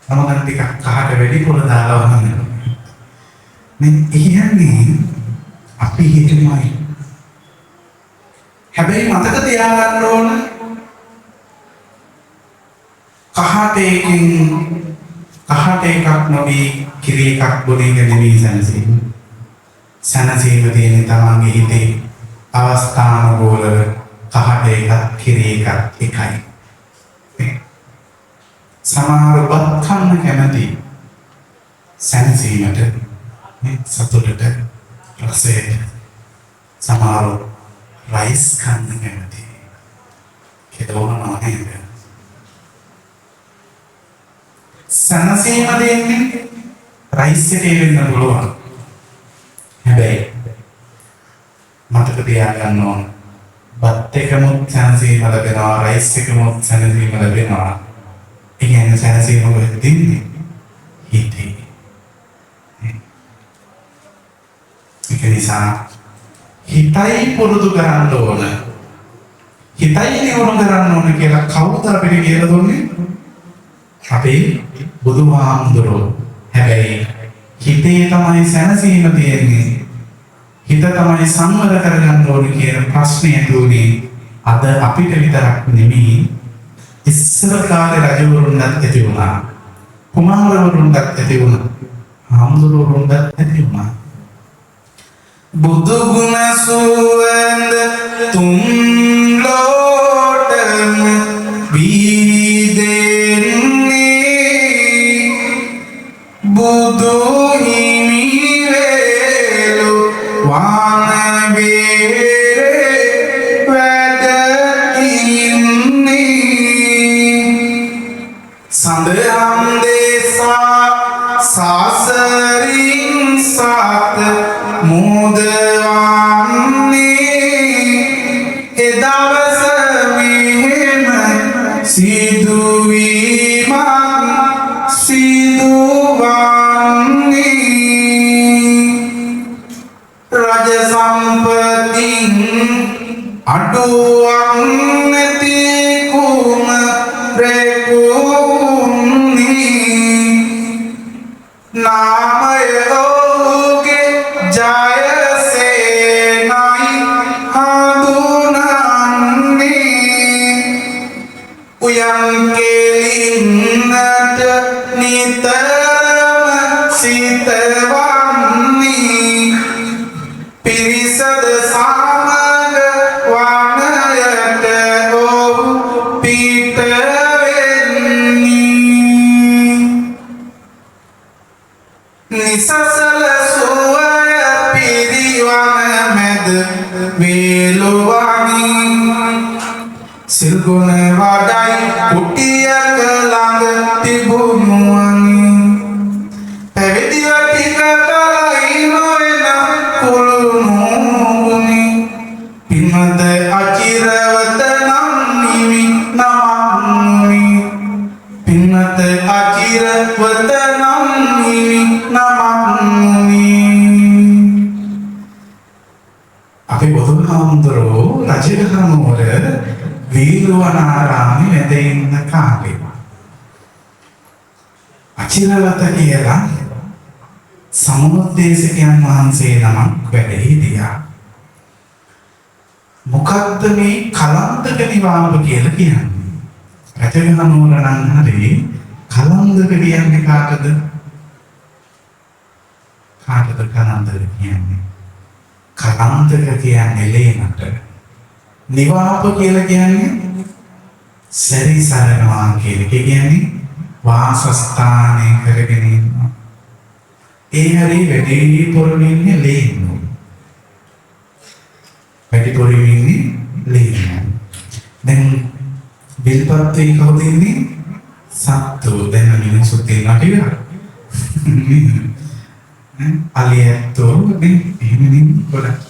සමහර ටිකක් කහට වැඩිපුර දාලා වහන්න. මේ කියන්නේ අපි හිතමයි. හැබැයි මතක තියාගන්න ඕන කහට එකක් නොවී කිරි එකක් බොන එක නෙමෙයි සනසීම. සනසීම තියෙන්නේ තමන්ගේ හිතේ අවස්ථානුකූලව කහට එකක් කිරි එකක් එකයි. සමහර බත් කන්න කැමති සනසීමට සතුටට රසයට. සමහර රයිස් කන්න කැමති කෙදවනවා නේද? සනසීම දෙන්නේ රයිස් එකේ වෙන්න පුළුවන්. හැබැයි මතක තියාගන්න ඕන. බත් එකමුත් සැනසීම ලැබෙනවා, රයිස් එකමුත් සැනසීම ලැබෙනවා. ඒ කියන්නේ සැනසීම කොහෙද තින්නේ? හිතේ. ඒක නිසා හිතයි පුරුදු කරන්න ඕන. හිතයි නිවුණු කරන්න ඕන කියලා කවුද අපිට කියලා දුන්නේ? අපේ බුදුහාමුදුරුවෝ. හැබැයි හිතේ තමයි සැනසීම තියෙන්නේ. හිත තමයි සංවර කරගන්න ඕනේ කියන ප්‍රශ්නේ ඇතුළේ අද අපිට විතරක් නෙමෙයි ඉස්සර කාලේ රජවරුන්වත් ඇති වුණා. කුමාරවරුන්වත් ඇති වුණා. හාමුදුරුවරුන්වත් ඇති වුණා. බුදු ගුණ සුවඳ තුන් ලෝටම වීදෙන්නේ බුදු හිමි වේලු වාන වේරේ වැඩ ඉන්නේ සඳහම් දේසා සාසරින් සාත මුදවන්නේ එදවස මෙහෙම සිදුවීමක් සිදුවන්නේ රජ සම්පතින් අඩුවක් නැති කුම රෙකුන්නේ නාමය ඔහුගේ ජයසේනයි හඳුනන්නේ උයන් කෙලින්නට නිතරම සිතවන්නේ පිරිසද සමග වනයට ඔහු පිට වෙන්නේ නිසසල සුවය පිරිවන මැද වේලුවනි සිල්ගුණ වඩයි කුටියක ළඟ තිබුණුවනි පැවිදිව ටික කලයි නොවන කුළුණුනි පින්වත අචිරවත නම් නිවි නමන්නි පින්වත අචිරවත නම් නිවි නමන්නි අපේ බුදුහාමුදුරුවෝ රජගහනුවර වීරුවනාරාමේ වැඩ ඉන්න කාලේ අචිරවත කියලා සමුද්දේශකයන් වහන්සේ නමක් වැඩ හිටියා. මොකක්ද මේ කලන්දක නිවාව කියලා කියන්නේ? රජගහනුවර නම් හරි කලන්දක කියන්නේ කාටද? කාටද කලන්දක කියන්නේ? කලන්දක කියන්නේ ලේනට. නිවාප කියලා කියන්නේ සැරිසරනවා කියලා. ඒ කියන්නේ වාසස්ථානය කරගෙන ඉන්නවා. ඒ හරි වැඩිපුර වෙන්නේ ලේනු. වැඩිපුර වෙන්නේ ලේනු. දැන් බිල්පත්ේ කවුද ඉන්නේ? සත්තු. දැන් මිනිස්සුත් ඉන්නවා ටික. අලියැත්තෝ මේ එහෙමනේ ගොඩක්.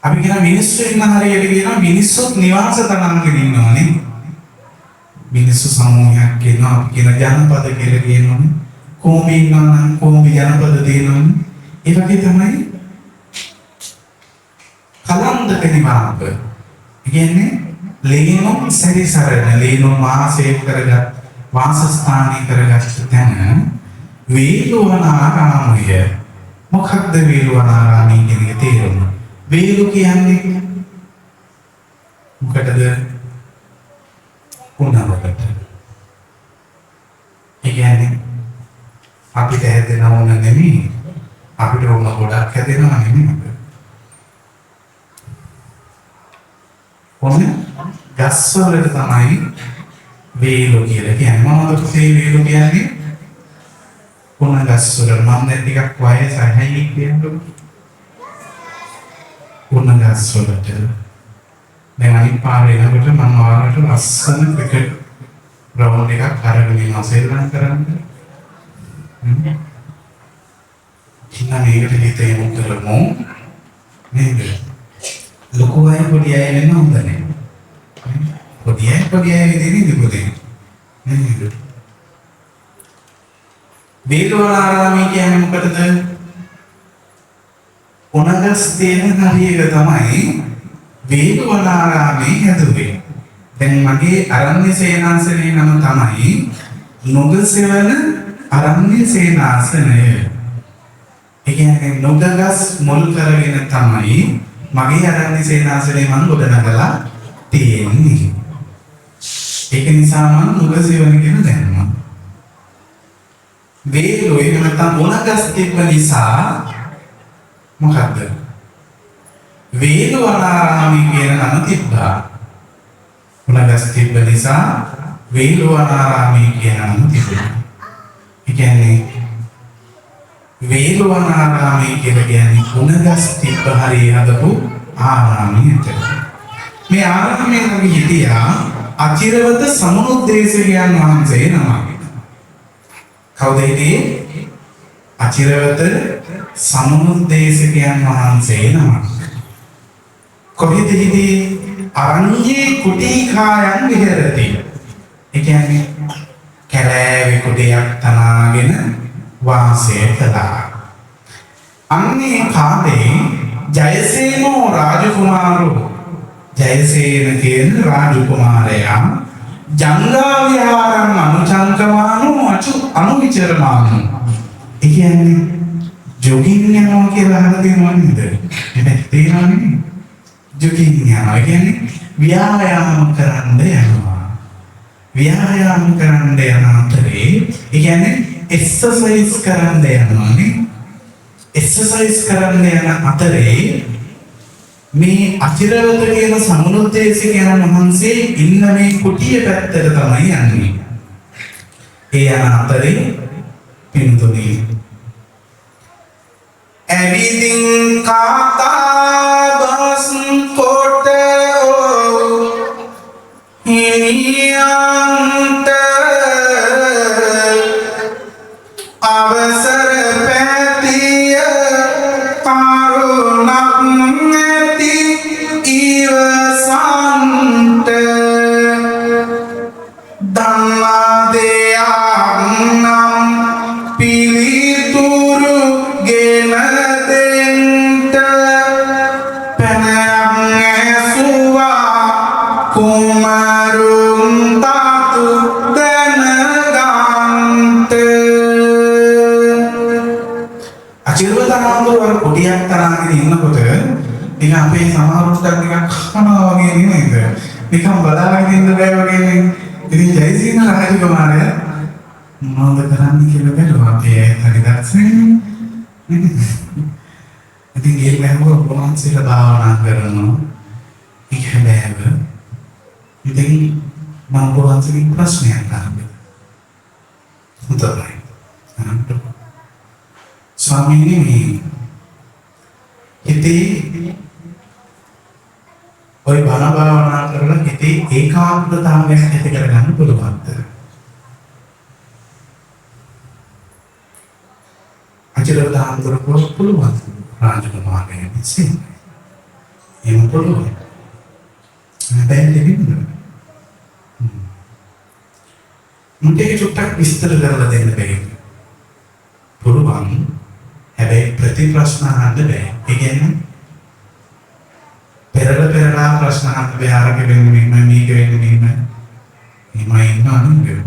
අපි කියන මිනිස්සු ඉන්න හරියට කියනවා මිනිස්සුත් නිවාස තනන්ගෙන ඉන්නවනේ. මිනිස්සු සමූහයක් කියනවා අපි කියන ජනපද කියලා කියනවනේ. කොහොම ඉන්නවා නම් කොහොම ජනපද තියෙනවනේ. ඒ වගේ තමයි කලන්දක නිවාස. කියන්නේ ලේනොම් සැරිසරන ලේනොම් වාසය කරගත් වාසස්ථානී කරගත් තැන වේළුවනාරාමය. මොකක්ද වේළුවනාරාමය කියන එක තේරුම? වේලු කියන්නේ මොකටද? උණවකට. ඒ කියන්නේ අපිට හැදෙන උණ නෙමෙයි. අපිට උණ ගොඩක් හැදෙනවා නෙමෙයි. උණ ගස්වලට තමයි වේලු කියලා කියන්නේ. මොනවද මේ වේලු කියන්නේ? උණ ගස්වල මම දැන් ටිකක් වයසයි කියන්නේ. උණ ගස්වලට දැන් අනිත් පාරේ යනකොට මම ඔයාලට ලස්සන ක්‍රිකට් ග්‍රවුන්ඩ් එකක් අරගෙන ඉන්නවා සෙල්ලම් කරන්න. කිනා මේකට හිතේ මුතරමු. නේද? ලොකු අය පොඩි අය වෙන්න හොඳ නැහැ. පොඩි අය විදිහට ඉඳපොතේ. නේද? වේලවනාරාමයේ කියන්නේ මොකටද? උණගස් තියෙන හරියක තමයි වේලවනාරාමයේ හැදුවේ. දැන් මගේ අරණ්‍ය සේනාසනේ නම තමයි නොගසෙවන අරණ්‍ය සේනාසනය. ඒ කියන්නේ නොගස් මුල් කරගෙන තමයි මගේ අරණ්‍ය සේනාසනේ මම ගොඩනගලා තියෙන්නේ. ඒක නිසා මම නොගසෙවන කියන දැනුම. වේලෝ එහෙම නැත්නම් උණගස් තිබ්බ නිසා මොකද්ද? වේලවනාරාමයේ කියන නම තිබ්බා. උණගස් තිබ්බ නිසා වේලවනාරාමයේ කියන නම තිබුණා. ඒ කියන්නේ වේලවනාරාමයේ කියන්නේ උණගස් තිබ්බ හරිය හදපු ආරාමයට. මේ ආරාමයේ අපි හිටියා අචිරවත සමුද්දේශකයන් වහන්සේ නමක්. කවුද හිටියේ? අචිරවත සමුද්දේශකයන් වහන්සේ නමක්. කොහෙද හිටියේ? අරණ්‍යේ කුටීකායන් විහෙරති. ඒ කියන්නේ කැලෑවේ කුටියක් තනාගෙන වාසය කළා. අන්නේ කාලේ ජයසේනෝ රාජකුමාරෝ ජයසේන කියන රාජකුමාරයා ජංගා විහාරං අනුචංකමානෝ අනුවිචරමානෝ. ඒ කියන්නේ ජොගින් යනවා කියලා අහලා තියෙනව නේද? එහෙනම් තේරෙනවනේ. ජොගින් යනවා කියන්නේ ව්‍යායාම කරන්න යනවා. ව්‍යායාම කරන්න යන අතරේ ඒ කියන්නේ එක්සර්සයිස් කරන්න යනවානේ. එක්සර්සයිස් කරන්න යන අතරේ මේ අචිරවත කියන සමුද්දේශකයන් වහන්සේ ඉන්න මේ කුටිය පැත්තට තමයි යන්නේ. ඒ යන අතරේ පින්තුනේ ඇවිදින් කාතාබස් කොට හිමියන්ට අවසර පැතිය කරුණක් නැති ඉවසන්ට ධම්මා දෙයක් නම් පිළිතුරු ගෙන දෙන්ට පැනයක් ඇසුවා කුමරුන් තතු දැනගන්ට. අචිරවතනාන්දෝ කුටියක් තරගෙන ඉන්නකොට නිකන් අපේ සමහරුන්ට නිකන් කනවා වගේ නේද? නිකන් බලාගෙන ඉන්න බෑ වගේ නේ. ඉතින් ජයසීන රාජකුමාරයා මොනවද කරන්නේ කියලා බැලුවා. අපේ හරි දැක්සනේ. ඉතින් ගිහින් වහන්සේලා භාවනා කරනවා. ඒක බෑව. ඉතින් මම වහන්සේගෙන් ප්‍රශ්නයක් අහන්න. උදේ. ස්වාමීනි ඉතින් ඔය බණ භාවනා කරලා ඉතින් ඒකාග්‍රතාවයක් ඇති කරගන්න පුළුවන්ද? අචිරවතාන්තර පුළුවන් රාජකුමාරයෙක් ඉන්නේ. එහෙම පුළුවන්. හැබැයි දෙවියන් මුටේ චුට්ටක් විස්තර කරලා දෙන්න බැහැ. පුළුවන්. හැබැයි ප්‍රතිප්‍රශ්න අහන්න බෑ. ඒ කියන්නේ පෙරලා ප්‍රශ්න අහන්න බෑ. අරක වෙන්නේ මෙහෙම මේක වෙන්නේ මෙහෙම. එහෙමයි නේද?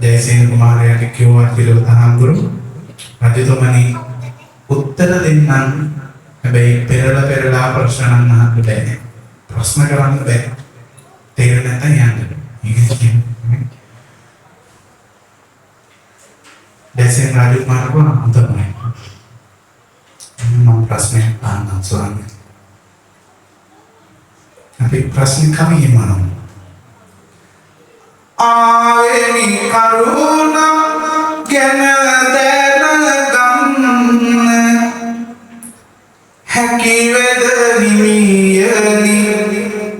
ජයසේන කුමාරයාට කිව්වා තිරවතහාමුදුරු රජතුමනි උත්තර දෙන්නම්. හැබැයි පෙරලා ප්‍රශ්න අහන්න බෑ. ප්‍රශ්න කරන්න බෑ. තේරෙන්නේ නැත්නම් යන්න. ජයසේන රාජකුමාරයා අන්තමයි. මම ප්‍රශ්නයක් අහන්න ස්වාමී. අපි ප්‍රශ්න කමියේ මනෝ ආවෙමි කරුණ ගැන දැනගන්න හැකි වෙද හිමියනි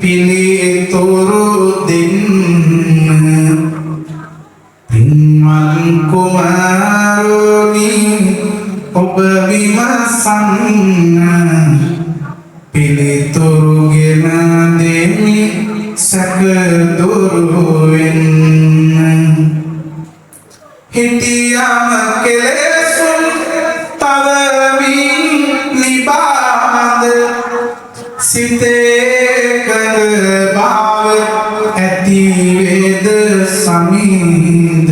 පිළිතුරු දෙන්න. පින්වන් කුමාරෝනි ඔබ විමසන්න පිළිතුරුගෙන දෙමි සැකදුරුවෙන් හිටියම කෙලෙසුන් තවමින් නිබාද සිතේ කඳ බව ඇති වේද සමින්ද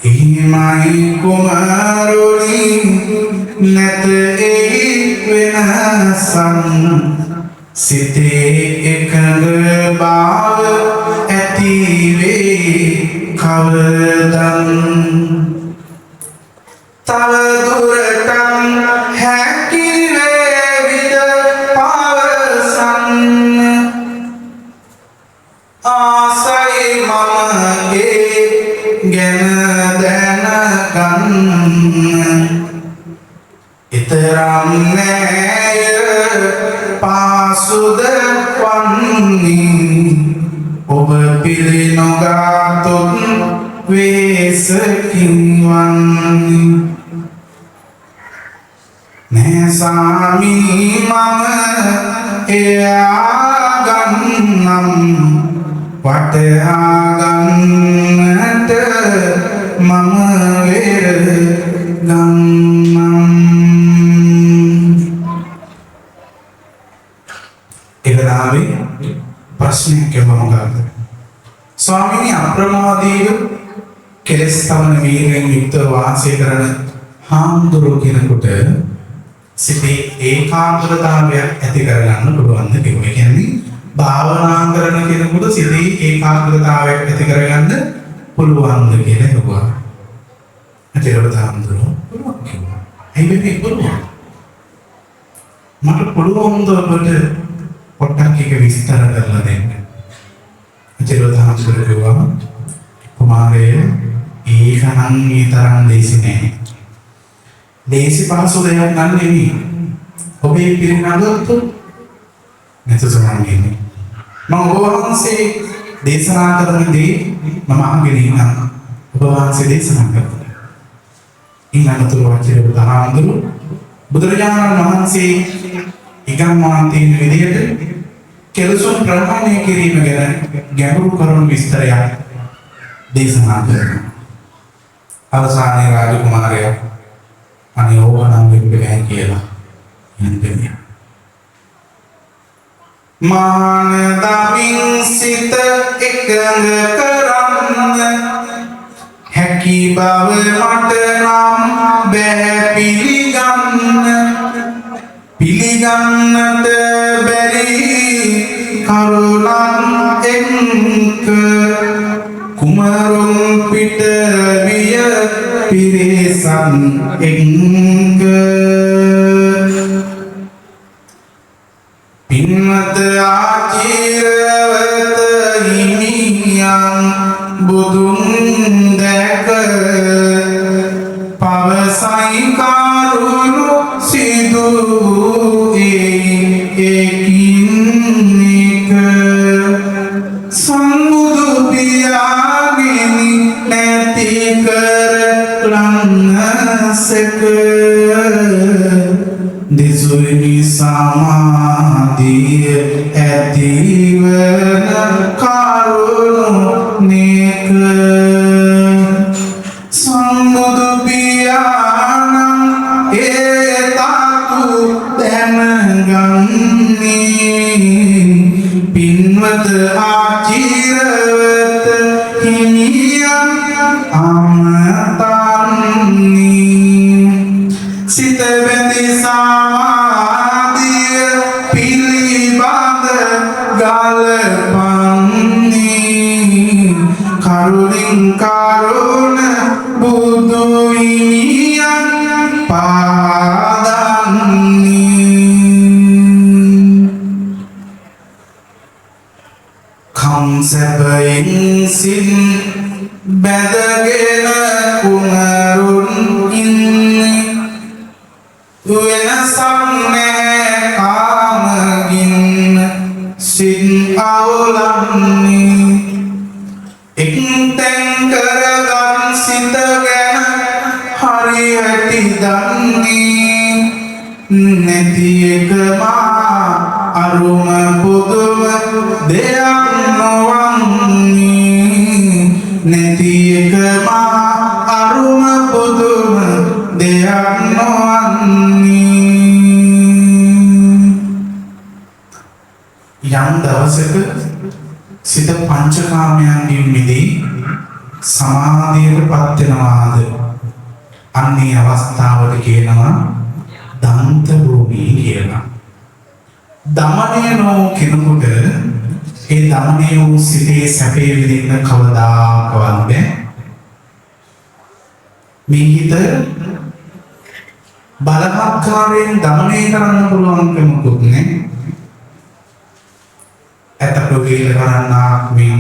හිමයි කුමාරුනි නැත එහි වෙනසන් සිතේ එකඟ බව ඇති වේ කවදන් තව දුරටන් හැකි වේවිද පවසන්න ආසයි මම ඒ ගැන දැනගන්න ඉතරම් නෑය පාසුද වන්නේ ඔබ පිළි නොගාතොත් වෙසකින් වන්නේ නෑ සාමී මම එයා ගන්නම් වටහා ගන්නට මම වෙර ගන්නම් එදනාවේ ප්‍රශ්නයක් එවම මොකක්ද ස්වාමීනි අප්‍රමාදීව කෙලෙස් තමන වීරයෙන් යුක්තව වාසය කරන හාමුදුරුවෝ කෙනෙකුට සිතේ ඒකාග්‍රතාවයක් ඇති කරගන්න පුළුවන්ද කිව්වා. ඒ කියන්නේ භාවනා කරන කෙනෙකුට සිතේ ඒකාග්‍රතාවයක් ඇති කරගන්න පුළුවන්ද කියලා කිව්වා. ඒකට හාමුදුරුවෝ පුළුවන් කිව්වා. ඇයි මේ පුළුවන්? මට පුළුවන් ද ඔබට පොඩ්ඩක් එක විස්තර කරලා දෙන්න. ඒකට හාමුදුරුවෝ කිව්වා කුමාරයේ ඒකනම් ඊතරම් දේශි නෑ. දේශි පහසු දෙයක් නන් නෙමෙයි. ඔබේ පිරිනමනොත් නැතු සමාන්නේ. මම ඔබ වහන්සේ දේශනා කරන දේ මම අහගෙන ඉන්නම්. ඔබ වහන්සේ දේශනා කරනවා. ඊළඟට වචනේ බුදුහාමුදුරු බුදුරජාණන් වහන්සේ ඉගම්මා තියෙන විදිහට කෙලසුන් ප්‍රහාණය කිරීම ගැන ගැඹුරු කරුණු විස්තරයක් දේශනා කරනවා. අවසානයේ රාජකුමාරයා අනේ ඕවනම් වෙන්න බෑ කියලා හිතන්නේ. මාන දමින් සිත එකඟ කරන්න හැකි බව මට නම් බෑ පිළිගන්නට බැරි කරුණක් එක්ක කුමරුන් පිට විය පිරිසන් එක්ක පින්වත ආචිරවත හිමියන් බුදුන් දැක පවසයි කරුණු සිදු එකින් එක සම්බුදු පියාණෙනි නැති කර ලන්නසක දෙසුනි සමාධිය ඇතිවන කරුණු නේක සම්බුදු පියාණන් ඒ තාතු දැනගන්නේ පින්වත ආචිරවත හිමියන් අමතන්නේ සිත බැඳි සමාධිය පිළිබඳ ගලපන්නේ කරුණින් කරුණ බුදු හිමියන් පාදන්නේ කම්සබයින් සින් බැදගෙන කුමරුන් ඉන්නේ වෙනසක් නෑ කාමගින්න සින් අවුලන්නේ එක්තෙන් කරගත් සිත ගැන හරි ඇති දන්නේ නැති එක මා අරුම පුදුම දෙයක් නොවන්නේ නැති එක මා අරුම පුදුම දෙයක් නොවන්නේ යම් දවසක සිත පංචකාමයන්ගෙන් මිදී සමාධියටපත් වෙනවාද අන්නේ අවස්ථාවට කියනවා දන්ත භූමිය කියලා. දමණය නෝ කෙනෙකුට ඒ දමණය වූ සිතේ සැපේ විඳින්න කවදාකවත් බැහැ. මේ හිත බලහත්කාරයෙන් දමණය කරන්න පුළුවන් කෙනෙකුත් නේ. ඇතට වේල කරන්නාක් මේ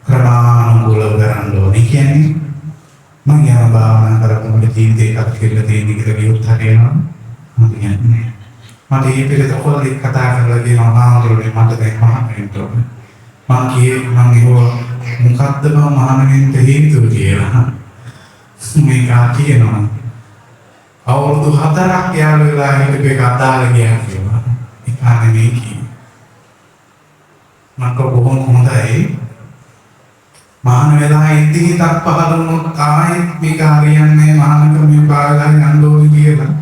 ක්‍රමානුකූලව කරන්න ඕනේ කියන්නේ මම යන භාවනා කරපුවම ජීවිතේ එකක් කියලා තියෙන කියලා කියොත් හරියනවා මම කියන්නේ මට මේ පිළිත කොල්ලෙක් කතා කරලා කියනවා මාමරුනේ මට දැන් මහානෙන්ට මම කියේ මම ඒව මොකද්ද මම මහානෙන්ට හේතුව කියලා මේක කියනවා අවුරුදු 4ක් යාළු වෙලා හිටපු එක අදාළ ගියා කියලා ඒක නෙමෙයි කියේ මම කොහොම හොඳයි මහාන වෙලා ඉඳී තක් පහළ වුණොත් ආයෙත් මේක හරියන්නේ මහානක මේ බාගලා යන්න ඕනේ කියලා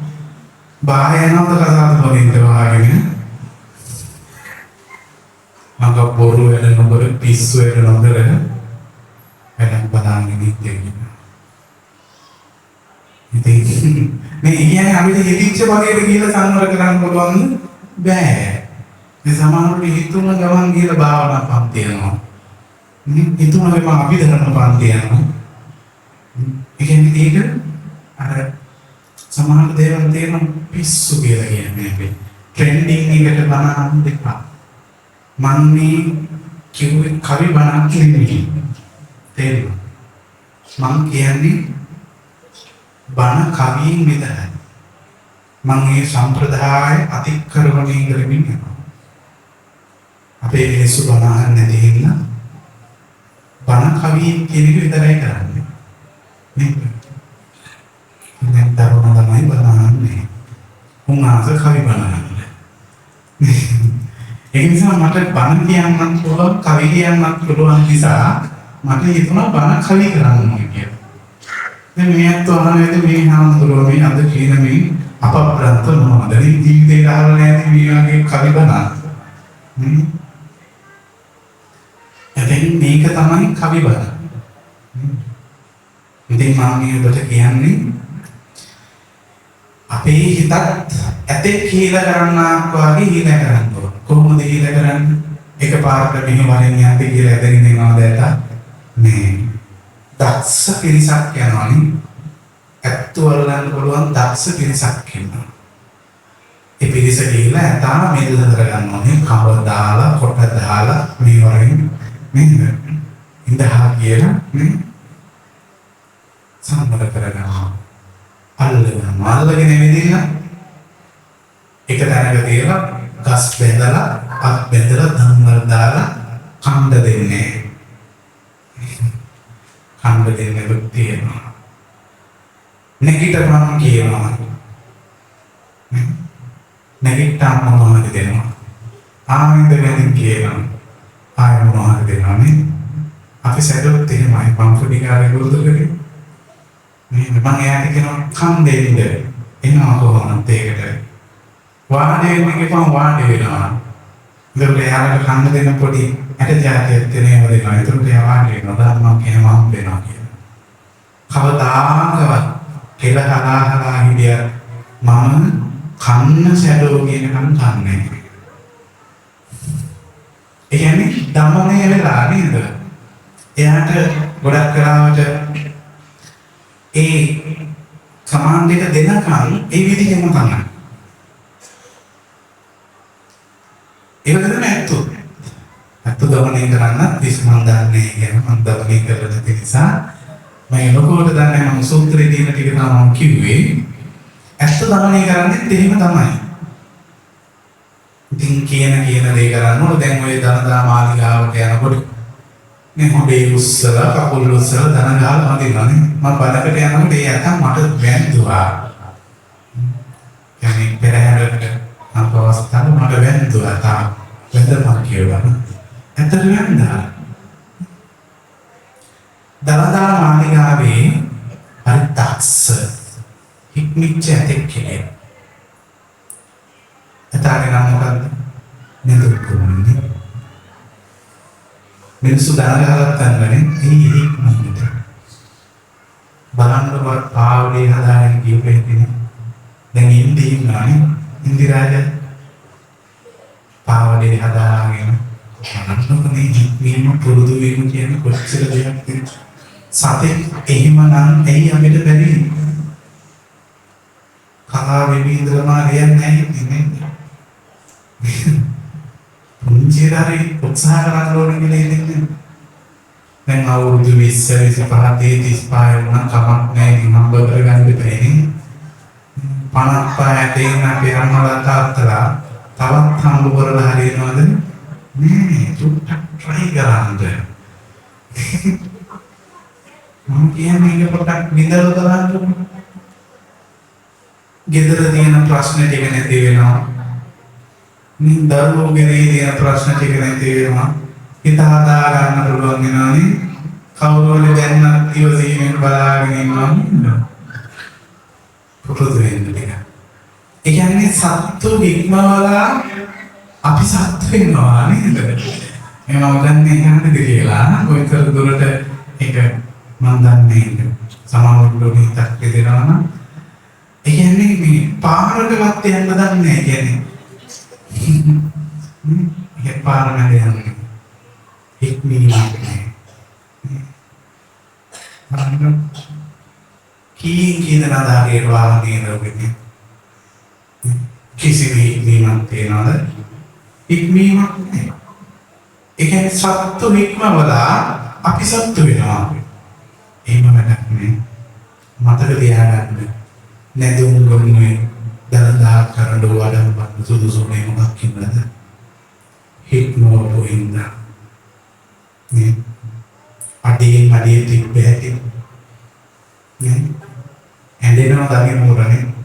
බාහිර යනවද කතාවද වලින්ද වාගෙන මඟ බොරු වෙන නඹර පිස්සු වෙන නඹර වෙනක් බලන්නේ ඉන්නේ ඉතින් මේ කියන්නේ අපිට හිතිච්ච වගේට කියලා සංවර කරන්න පුළුවන් බෑ මේ සමානට හිතුන ගමන් කියලා භාවනා පන්ති යනවා හිතුනගේ මම අභිධර්ම පන්ති යනවා ඒ කියන්නේ ඒක අර සමාන දේවල් තියෙන පිස්සු කියලා කියන්නේ අපි ට්‍රෙන්ඩින් එකට බලන්න දෙපා මම මේ කිව්වේ කවි බණක් නෙමෙයි තේරුණා මම කියන්නේ බණ කවියෙන් විතරයි මම මේ සම්ප්‍රදාය අතික්‍රමණය කරමින් යනවා අපේ මිනිස්සු බණ අහන්නේ නැති හින්දා බණ කවියෙන් කියන එක විතරයි කරන්නේ නේද දැන් තරුණ ළමයි බණ අහන්නේ උන්වහන්ස කවි බණ අහන්නේ ඒ නිසා මට බණ කියන්නත් පුළුවන් කවි කියන්නත් පුළුවන් නිසා මට හිතුණා බණ කවි කරන්න ඕනේ කියලා දැන් මෙයත් අහන්නේ මේ හාමුදුරුවෝ මේ අද කියන මේ අපබ්‍රන්ත මොනවද මේ ජීවිතේ ගහලා නැති මේ වගේ කවි බණ එතෙන් මේක තමයි කවි බණ. ඉතින් මම මේකට කියන්නේ අපේ හිතත් ඇතේ කියලා කරන්නාක් වගේ හිල කරන්න ඕන. කොහොමද හිල කරන්නේ? එකපාරට මෙහෙම වරෙන් යන්න කියලා ඇදගෙන යනවාද ඇත? මේ දක්ෂ පිරිසක් යනවනේ. ඇත්ත වලන්න පුළුවන් දක්ෂ පිරිසක් ඉන්නවා. ඒ පිරිස ගිහිල්ලා ඇතා මෙල්ල කරගන්න ඕනේ. කව දාලා කොට දාලා මේ වරෙන් නේද? ඉඳහා කියලා නේ සම්බර කරගන්නවා. අල්ලගෙන ඉඳිලා එක තැනක තියලා ගස් බැඳලා අත් බැඳලා ධම්මල් දාලා කණ්ඩ දෙන්නේ. කණ්ඩ දෙන්නේ තියෙනවා. නැගිටපන් කියනවා. නැගිට්ටාම මොනවද දෙනවා? ආයෙත් වෙනින් කියනවා. ආයෙ මොනවද දෙනවනේ? අපි සැදොත් එහෙමයි පම්පුඩි කාර්ය ගුරුතු කරේ. මේ මම එයාට කියනවා කන් දෙන්න. එනවා කොහොමද ඒකට? වාඩි වෙන්න කියපන් වාඩි වෙනවා. ඉතින් එයාට කන් දෙන්න පොඩි ඇට ජාතියක් දෙනේම දෙනවා. ඒකට එයා වාඩි වෙනවා. ධර්මයක් එහෙම හම්බ වෙනවා කියලා. කවදාකවත් කෙල හදාහදා හිටිය මම කන්න සැදෝ කියන කන් කන්නේ. ඒ කියන්නේ දමණය වෙලා නේද? එයාට ගොඩක් කරාවට ඒ කමාන්ඩ් එක දෙනකන් ඒ විදිහම තමයි. ඒක තමයි ඇත්තු. ඇත්තු දමණය කරන්න විශ්මන් දන්නේ කියන මම දමණය කරලා නැති නිසා මම ලොකෝට දන්නේ මම සූත්‍රයේ තියෙන ටික තමයි කිව්වේ. ඇත්තු දමණය කරන්නේ එහෙම තමයි. ඉතින් කියන දේ කරන්න ඕන. දැන් ඔය දනදා මාලිගාවට යනකොට මේ හොඩේ උස්සලා කකුල් උස්සලා දන ගහලා වදිනවානේ. මම බඩකට යනකොට ඒ අතන් මට වැන්දුවා. කියන්නේ පෙරහැරට අපවස්ථාව මට වැන්දුවා තා වැඳපන් කියලා. ඇත්තට වැන්දා. දලදා මාලිගාවේ හරි දක්ෂ හික්මිච්ච ඇතෙක් කෙනෙක්. එතාගේ නම මොකද්ද? නෙදුරු කුරුන්නේ. මිනිස්සු දනගහලත් ගන්නනේ ඒ හික්මීමට. බලන්නවත් පාවලේ හදාගෙන ගියපේ ඉන්නේ. දැන් ඉන්දී ඉන්නානේ ඉන්දිරාජ පාවලේ හදාගෙන අනන්තකනේ හික්මීම පුරුදු වීම කියන්නේ කොච්චර දෙයක්ද? සතේ එහෙමනම් ඇයි අපිට බැරි? කලා විවිධම කියන්නේ නැහැ. පුංචිරාරි උත්සාහ කරන්න ඕනේ කියලා ඉන්නේ. දැන් අවුරුදු 20 25 35 වුණා කමක් නැහැ ඉතින් හම්බ කරගන්න දෙපැයි. 55 තේන අපේ අම්මලා තාත්තලා තවත් හම්බ කරලා හරියනවද? නෑ චුට්ටක් try කරන්න. මම කියන්නේ ඒක පොඩ්ඩක් විඳලා බලන්න. ගෙදර තියෙන ප්‍රශ්න ටික නැති වෙනවා. දරුවෝගේ තියෙන ප්‍රශ්න ටික නැති වෙනවා. හිත හදා ගන්න පුළුවන් වෙනවානේ. කවුරු හරි දැන්නත් ඉවසීමෙන් බලාගෙන ඉන්නවා නේද? පුරුදු වෙන්න ටික. ඒ කියන්නේ සත්තු ඉක්මවලා අපි සත්තු වෙනවා නේද? එහෙනම් දැන්නේ යන්නද කියලා කොයිතර දුරට ඒක මම දන්නේ සමාවුරුනේ හිතක් දෙනවා නම් ඒ කියන්නේ මේ පාරකවත් යන්න දන්නේ නැහැ කියන්නේ ඒ පාර නැද යන්නේ ඉක්මීමක් නෑ කීන නාදාගේ වාහනේ රෝගෙන්නේ කිසිම ඉක්මීමක් තියනවද? ඉක්මීමක් නෑ. ඒ කියන්නේ සත්තු ඉක්මවලා අපි සත්තු වෙනවා. එහෙම වැඩක් නේ. මතක තියාගන්න. නැදුම් ගොන්නේ දලදා කරඬ වඩම් බඳ සුදුසුනේ මොකක් කිව්වද? හික්මවපු හින්දා. නේ. අඩේ තිබ්බ හැටි. නේ. ඇඬෙනවා දගේ මොරනේ.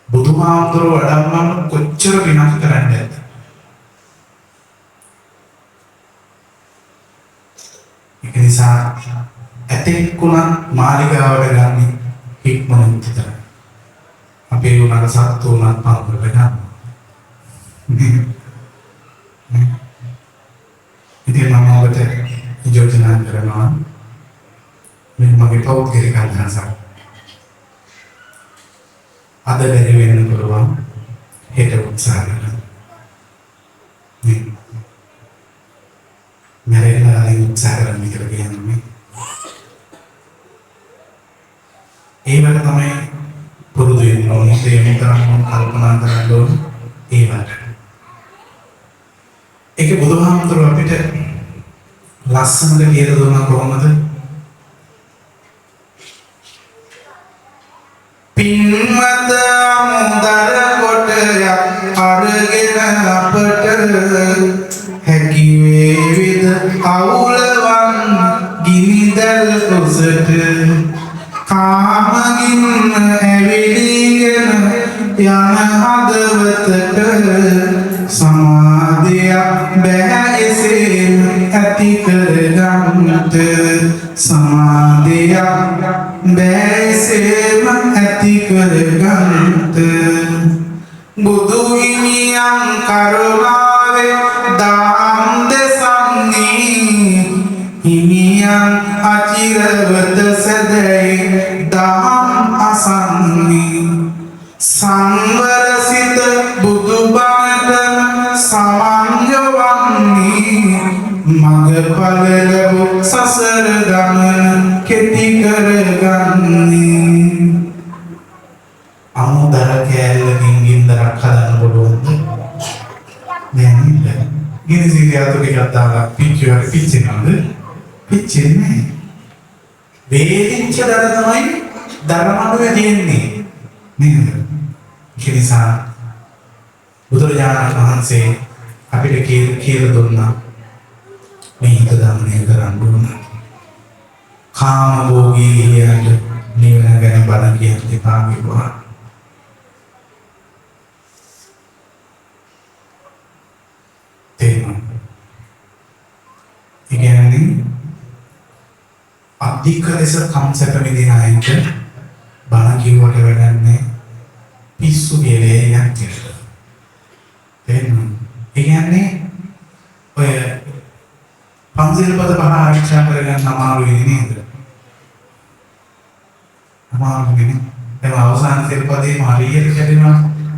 බුදුහාමුදුරුවෝ වඩම්මම කොච්චර විනාශ කරන්නද? ඒක නිසා ඇතෙක්ුණත් මාලිගාවට ගන්න හික්මනොත් විතරයි. අපේ උනාට සත්තු උනත් පාපකට ගන්න. ඉතින් මම ඔබට යෝජනා කරනවා මේ මගේ පෞද්ගලික අදහසක්. අද බැරි වෙන්න පුළුවන් හෙට උත්සාහ කරන්න. මැරෙලා උත්සාහ කරන්න කියලා කියන්නේ. ඒවට තමයි පුරුදු වෙන්න ඕනේ. ඒ විතරක් කල්පනා කරන්න ඕනේ ඒවට. ඒක බුදුහාමුදුරුවෝ අපිට ලස්සනට කියලා දුන්නා කොහොමද? පින්වත මුදල කොටයක් අරගෙන අපට හැකි වේවිද අවුලවන් ගිනිදල් ඔසට කාමගින්න ඇවිලීගෙන යන හදවතට සමාධියක් බෑ එසේම ඇති කරගන්නට සමාධියක් බෑ එසේම ඇති කරගන්නට බුදු හිමියන් කරුණාවේ දාම් දෙසන්නේ හිමියන් අචිරවත සැදැයි දහම් අසන්නේ සංවර සිත බුදුබණට සමන්යවන්නේ මගඵල ලැබු සසර ගමන කෙටි කරගන්නේ අමුදර කෑල්ලකින් ගින්දරක් හදන්න පුළුවන්ද? නෑ නේද? ගිනිසිරියාතු ටිකක් දාලා පිච්චුවට පිච්චෙනවද? පිච්චෙන්නේ නෑ. වේදිච්ච දර තමයි දරමඩුවේ තියෙන්නේ නේද? ඒ නිසා බුදුරජාණන් වහන්සේ අපිට කියලා දුන්නා මේ හිත දමනය කරන්න ඕන. කාම භෝගී හියන්ට නිවන ගැන බණ කියන්න එපා කිව්වා. තේරුණා? ඒ කියන්නේ අධික ලෙස කම්සප විදින අයට බණ කිව්වට වැඩන්නේ පිස්සු ගෙලේ යන්නේ. තේරුණා? ඒ කියන්නේ ඔය පන්සිල් පද පහ ආරක්ෂා කරගන්න අමාරු වෙන්නේ නේද? අමාරු වෙන්නේ. දැන් අවසාන සිල් පදේ හරියට කැඩෙනවා.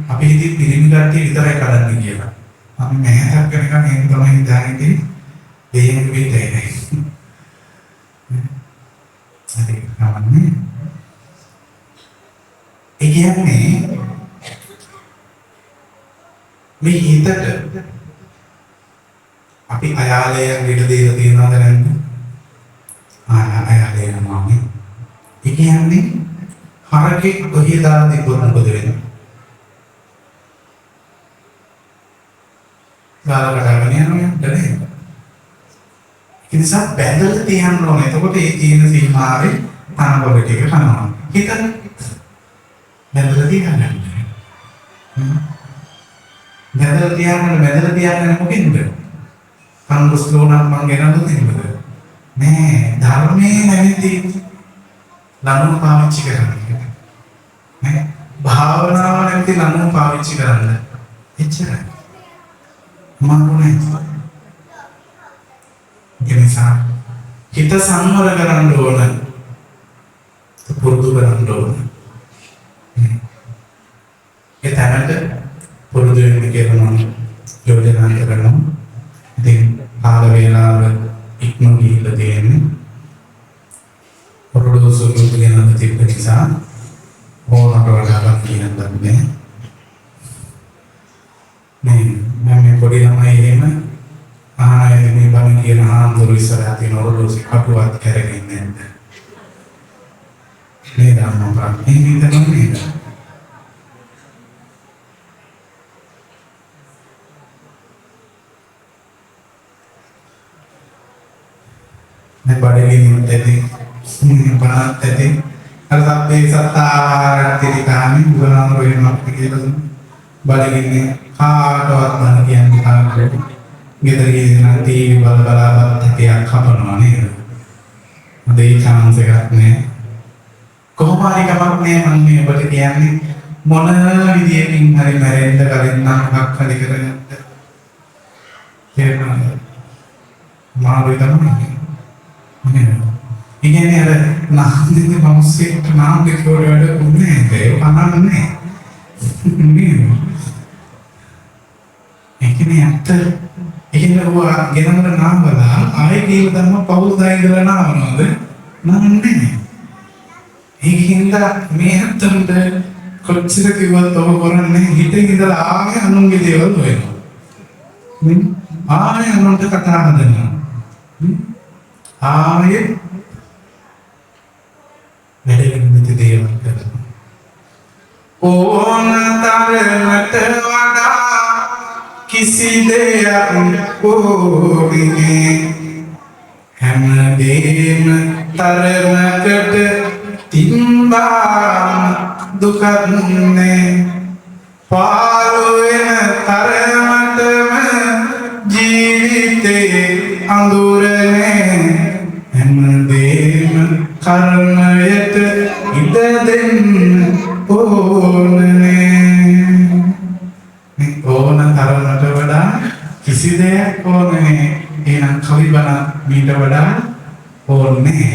අපි හිතින් පිළිමි කට්ටිය විතරයි කරන්නේ කියලා. අපි මෙහෙට කරගෙන එහෙම තමයි හිතාගෙන දෙයෙන් වෙන්නේ. හරි කවන්නේ. ඒ කියන්නේ මේ හිතට අපි අයාලයෙන් විතර දීලා තියෙනවද නැද්ද? අයාලේ නෝනේ. ඒ කියන්නේ හරකෙක් කොහේ දාලා තිබුණ මොකද වෙන්නේ? ගාලා කඩගෙන යනවා නේද? ඒ නිසා බැඳලා තියන්න ඕනේ. එතකොට ඒ තියෙන සීමාවේ තනකොළ ටික කනවා. හිතන්න. බැඳලා තියන්න. බැඳලා තියන්න මොකෙන්ද? කන්දස්ලෝණක් මං ගෙනල්ලා තිබ්බද? නෑ ධර්මයේ නැමැති ලනුව පාවිච්චි කරන්නේ. නෑ භාවනාව නැමැති ලනුව පාවිච්චි කරන්න. එච්චරයි. මංගුනේ. ඒ නිසා හිත සංවර කරන්න ඕන. පුරුදු කරන්න ඕන. ඒ තැනට පුරුදු වෙන්න කියලා මම යෝජනා කරනවා. ඉතින් කාල වේලාව ඉක්ම ගිහිල්ලා තියෙන්නේ. ඔරලෝසු මුදගෙන තිබ්බ නිසා ඕනකට වඩා කියන්නන්නේ. මේ පොඩි ළමයි එහෙම ආයෙ මේ බණ කියන හාමුදුරු ඉස්සරහ තියෙන ඔරලෝසු කටුවත් කරගෙන නැද්ද? නේද අම්මා? එහෙම තමයි නේද? मैं बड़े भी होते थे बनाते थे हर सब एक सत्ता तेरी कहानी बुरा रोए माफ के लिए बड़े गिने हाट और बन के हम काम करते गिदर के nanti bal balabat tapi akha बनवाने दे चांस से करने कोहमारी का मरने मन में बड़े किया ने मोना विधिये किंग हरी मरेंद्र करेंना akha दिकरें क्या मारू इतना ඉන්නේ අර නාමයේ මොස්සිට නාම දෙකවල වැඩ උන්නේ ඒක පනන්නේ ඒකනේ අත ඒකනේ ඔයා ගෙනමර නාම වලා ආයෙ කියලා ධර්ම පවුල් දායකලා නාමනවද නන්නේ ඒකින්ද මේ අතට කොච්චර කිව්වත් ඔබ කරන්නේ හිතේ ඉඳලා ආයෙ අනුන්ගේ දේවල් හොයනවා ආයෙ අනුන්ට කතා හදනවා ආයේ වැඩෙන්නේ දේවල් කරනවා ඕන තරමට වඩා කිසි දෙයක් ඕනේ හැමදේම තරමකට තිම්බා දුක නේ පාළු වෙන තරමටම ජීවිතේ අඳුරනේ හැමදේම කර්මයට ඉඩ දෙන්න ඕනේ මේ ඕන තරමට වඩා කිසි දෙයක් ඕනේ එහෙනම් කවිබන මීට වඩා ඕනේ